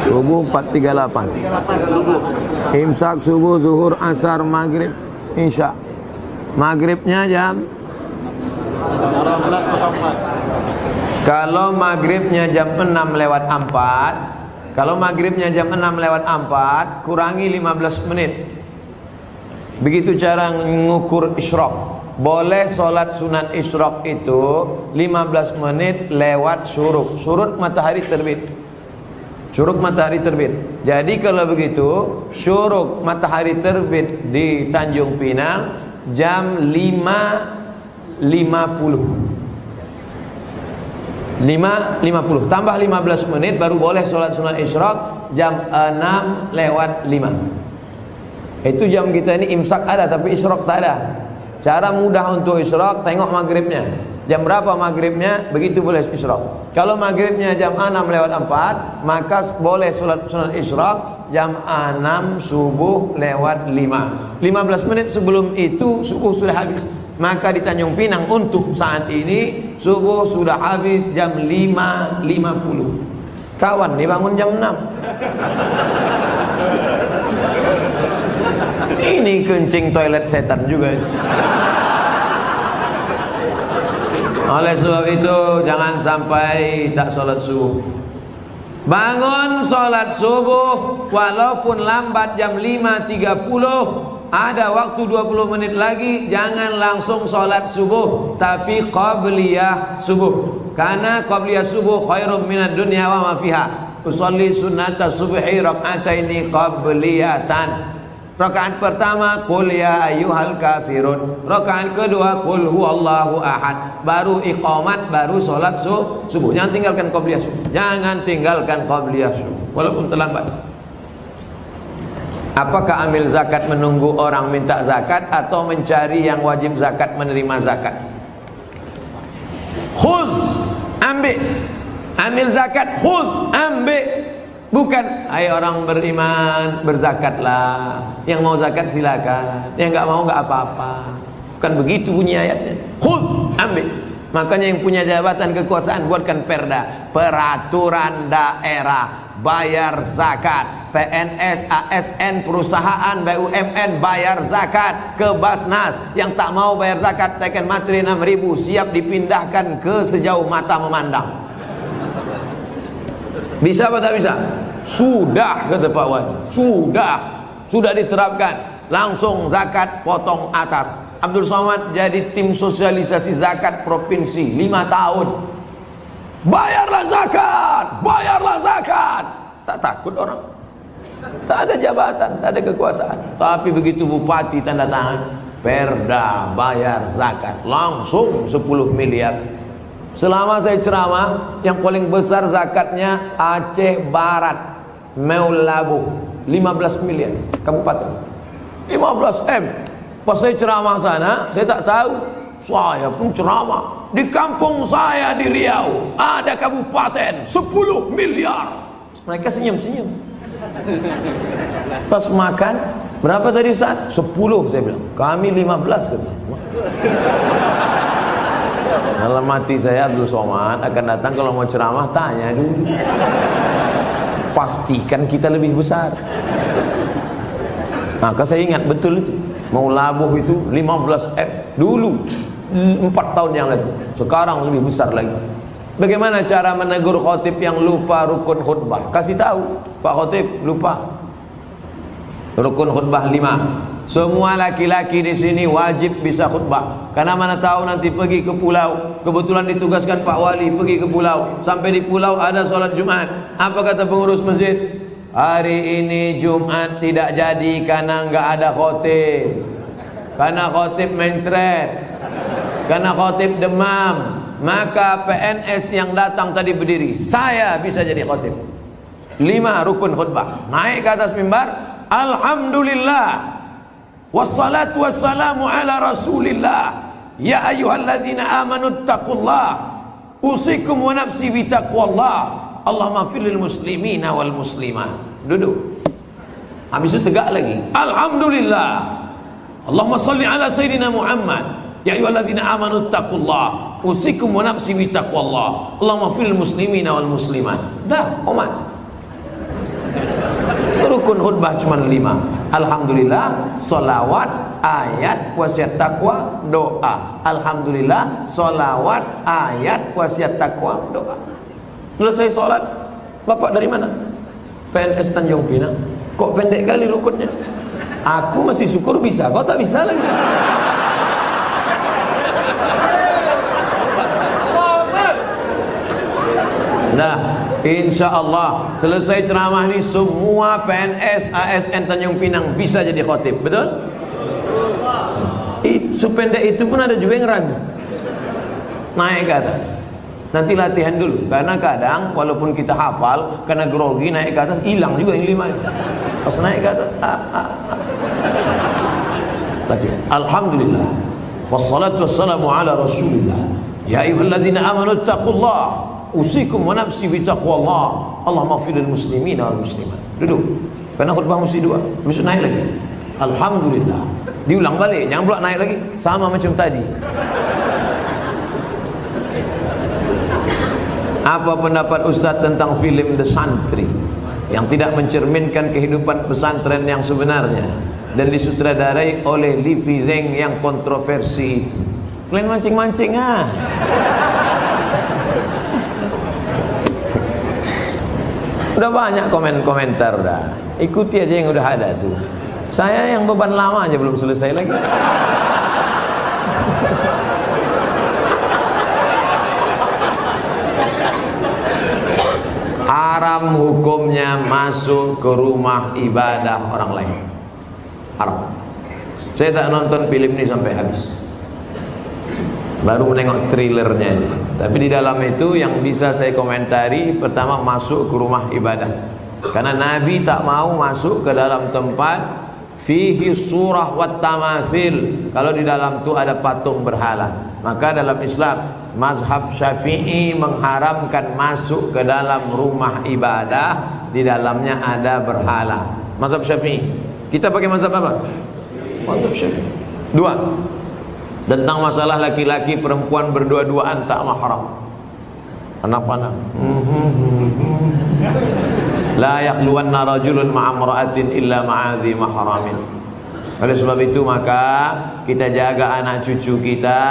Subuh 4.38. Imsak subuh, zuhur, asar, maghrib, isya. Maghribnya jam, kalau maghribnya jam 6:04, kalau maghribnya jam 6:04, kurangi 15 menit. Begitu cara mengukur isyraq. Boleh sholat sunat isyraq itu 15 menit lewat syuruk. Syuruk matahari terbit. Syuruk matahari terbit. Jadi kalau begitu, syuruk matahari terbit di Tanjung Pinang jam 5.50 tambah 15 menit baru boleh sholat sunat isyraq jam 6:05. Itu jam kita ini imsak ada tapi isyraq tak ada. Cara mudah untuk isyraq, tengok maghribnya. Jam berapa maghribnya, begitu boleh isyraq. Kalau maghribnya jam 6:04, maka boleh sholat sunat isyraq jam 6 subuh lewat 5. 15 menit sebelum itu subuh sudah habis. Maka di Tanjung Pinang untuk saat ini subuh sudah habis jam 5.50. Kawan nih bangun jam 6. Ini kencing toilet setan juga. Oleh sebab itu jangan sampai tak sholat subuh. Bangun sholat subuh walaupun lambat jam 5.30. Ada waktu 20 menit lagi, jangan langsung sholat subuh, tapi qabliyah subuh. Karena qabliyah subuh khairum minad dunya wa ma fiha. Usolli sunnata subhi rak'ataini qabliyatan. Rakaat pertama qul ya ayyuhal kafirun. Rakaat kedua qul huwallahu ahad. Baru iqamat, baru sholat subuh. Jangan tinggalkan qabliyah subuh. Jangan tinggalkan qabliyah subuh walaupun terlambat. Apakah ambil zakat menunggu orang minta zakat atau mencari yang wajib zakat menerima zakat? Khuz, ambil. Ambil zakat, khuz, ambil. Bukan, hai orang beriman, berzakatlah. Yang mau zakat silakan, yang enggak mau enggak apa-apa. Bukan begitu bunyi ayatnya. Khuz, ambil. Makanya yang punya jabatan kekuasaan buatkan perda, peraturan daerah, bayar zakat. PNS, ASN, perusahaan, BUMN bayar zakat ke Basnas. Yang tak mau bayar zakat teken materi 6.000, siap dipindahkan ke sejauh mata memandang. Bisa apa tak bisa? Sudah, kata Pak Wajib. Sudah diterapkan. Langsung zakat potong atas. Abdul Somad jadi tim sosialisasi zakat provinsi 5 tahun. Bayarlah zakat. Tak takut orang. Tak ada jabatan, tak ada kekuasaan. Tapi begitu bupati tanda tangan perda bayar zakat, langsung 10 miliar. Selama saya ceramah, yang paling besar zakatnya Aceh Barat, Meulabu, 15 miliar kabupaten. 15 M. Pas saya ceramah sana, saya tak tahu. Saya pun ceramah. Di kampung saya di Riau ada kabupaten 10 miliar. Mereka senyum-senyum. Pas makan, berapa tadi Ustaz? 10 saya bilang. Kami 15 kata. Dalam hati saya Abdul Somad akan datang kalau mau ceramah tanya dulu. Pastikan kita lebih besar. Maka saya ingat betul itu. Mau labuh itu 15 M dulu 4 tahun yang lalu. Sekarang lebih besar lagi. Bagaimana cara menegur khotib yang lupa rukun khutbah? Kasih tahu, Pak Khotib lupa rukun khutbah 5. Semua laki-laki di sini wajib bisa khutbah. Karena mana tahu nanti pergi ke pulau, kebetulan ditugaskan Pak Wali pergi ke pulau. Sampai di pulau ada sholat Jumat. Apa kata pengurus masjid? Hari ini Jumat tidak jadi karena enggak ada khotib. Karena khotib mencret. Karena khotib demam. maka PNS yang datang tadi berdiri, saya bisa jadi khotib. 5 rukun khutbah. Naik ke atas mimbar, alhamdulillah wassalatu wassalamu ala rasulillah, ya ayyuhalladzina amanu taqullah, usikum wa nafsi bitaqwallah, Allahumma fir lil muslimina wal muslimat. Duduk. Habis itu tegak lagi, alhamdulillah, Allahumma salli ala sayyidina Muhammad, ya ayyuhalladzina amanu taqullah, usikum wa nafsi bitaqwallah, Allahumma fir lil muslimina wal muslimat. Dah, komat. Rukun khutbah cuma 5. Alhamdulillah, salawat, ayat, wasiat takwa, doa. Alhamdulillah, salawat, ayat, wasiat takwa, doa. Selesai sholat, bapak dari mana? PNS Tanjung Pinang. Kok pendek kali rukunnya? Aku masih syukur bisa, kau tak bisa lagi. Nah, insya Allah selesai ceramah ini semua PNS ASN Tanjung Pinang bisa jadi khotib, betul? Sependek itu pun ada juga yang ragu. Naik ke atas. Nanti latihan dulu, karena kadang walaupun kita hafal, karena grogi naik ke atas hilang juga yang 5. Pas naik ke atas, latihan. Alhamdulillah, wassalatu wassalamu ala rasulillah, ya ayyuhalladzina amanu taqullah, usikum wa nafsi bitaqwallah, Allahumma fir lil muslimina wal muslimat. Duduk, karena khutbah mesti 2, mesti naik lagi. Alhamdulillah, diulang balik, jangan pula naik lagi sama macam tadi. Apa pendapat Ustaz tentang film The Santri yang tidak mencerminkan kehidupan pesantren yang sebenarnya dan disutradarai oleh Livi Zeng yang kontroversi itu? Kalian mancing-mancing Udah banyak komentar udah. Ikuti aja yang udah ada tuh. Saya yang beban lama aja belum selesai lagi. Haram hukumnya masuk ke rumah ibadah orang lain. Haram. Saya tak nonton film ini sampai habis, baru menengok trailernya. Tapi di dalam itu yang bisa saya komentari, pertama masuk ke rumah ibadah, karena Nabi tak mau masuk ke dalam tempat fihi surah wat tamathil, kalau di dalam itu ada patung berhala. Maka dalam Islam mazhab Syafi'i mengharamkan masuk ke dalam rumah ibadah di dalamnya ada berhala. Mazhab Syafi'i. Kita pakai mazhab apa? Mazhab Syafi'i. 2. Tentang masalah laki-laki perempuan berdua-duaan tak mahram. Anak-anak. La yakhluwanna rajulun ma'amra'atin illa ma'adhi mahramin. Oleh sebab itu maka kita jaga anak cucu kita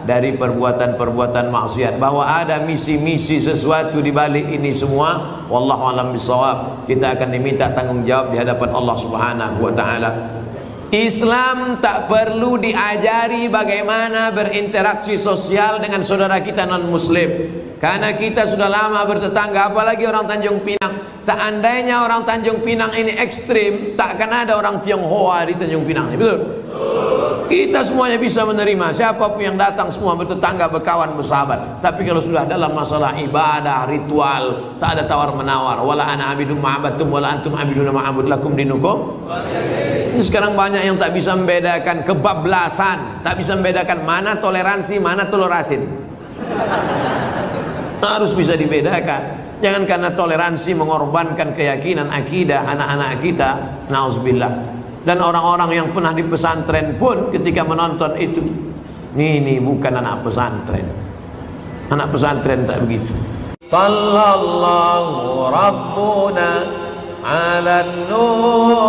dari perbuatan-perbuatan maksiat. Bahwa ada misi-misi sesuatu di balik ini semua, wallahu a'lam bishawab. Kita akan diminta tanggung jawab di hadapan Allah Subhanahu wa taala. Islam tak perlu diajari bagaimana berinteraksi sosial dengan saudara kita non muslim, karena kita sudah lama bertetangga, apalagi orang Tanjung Pinang. Seandainya orang Tanjung Pinang ini ekstrim, tak akan ada orang Tionghoa di Tanjung Pinang, betul? Kita semuanya bisa menerima, siapapun yang datang semua bertetangga, berkawan, bersahabat. Tapi kalau sudah dalam masalah ibadah, ritual, tak ada tawar menawar. Wala ana abidum ma'abatum wala antum abiduna ma'abud lakum dinukum. Ini sekarang banyak yang tak bisa membedakan kebablasan, tak bisa membedakan mana toleransi, mana tolerasin. Harus bisa dibedakan. Jangan karena toleransi mengorbankan keyakinan akidah anak-anak kita. Nauzubillah. Dan orang-orang yang pernah di pesantren pun ketika menonton itu, ini bukan anak pesantren. Anak pesantren tak begitu. Sallallahu rabbuna ala nur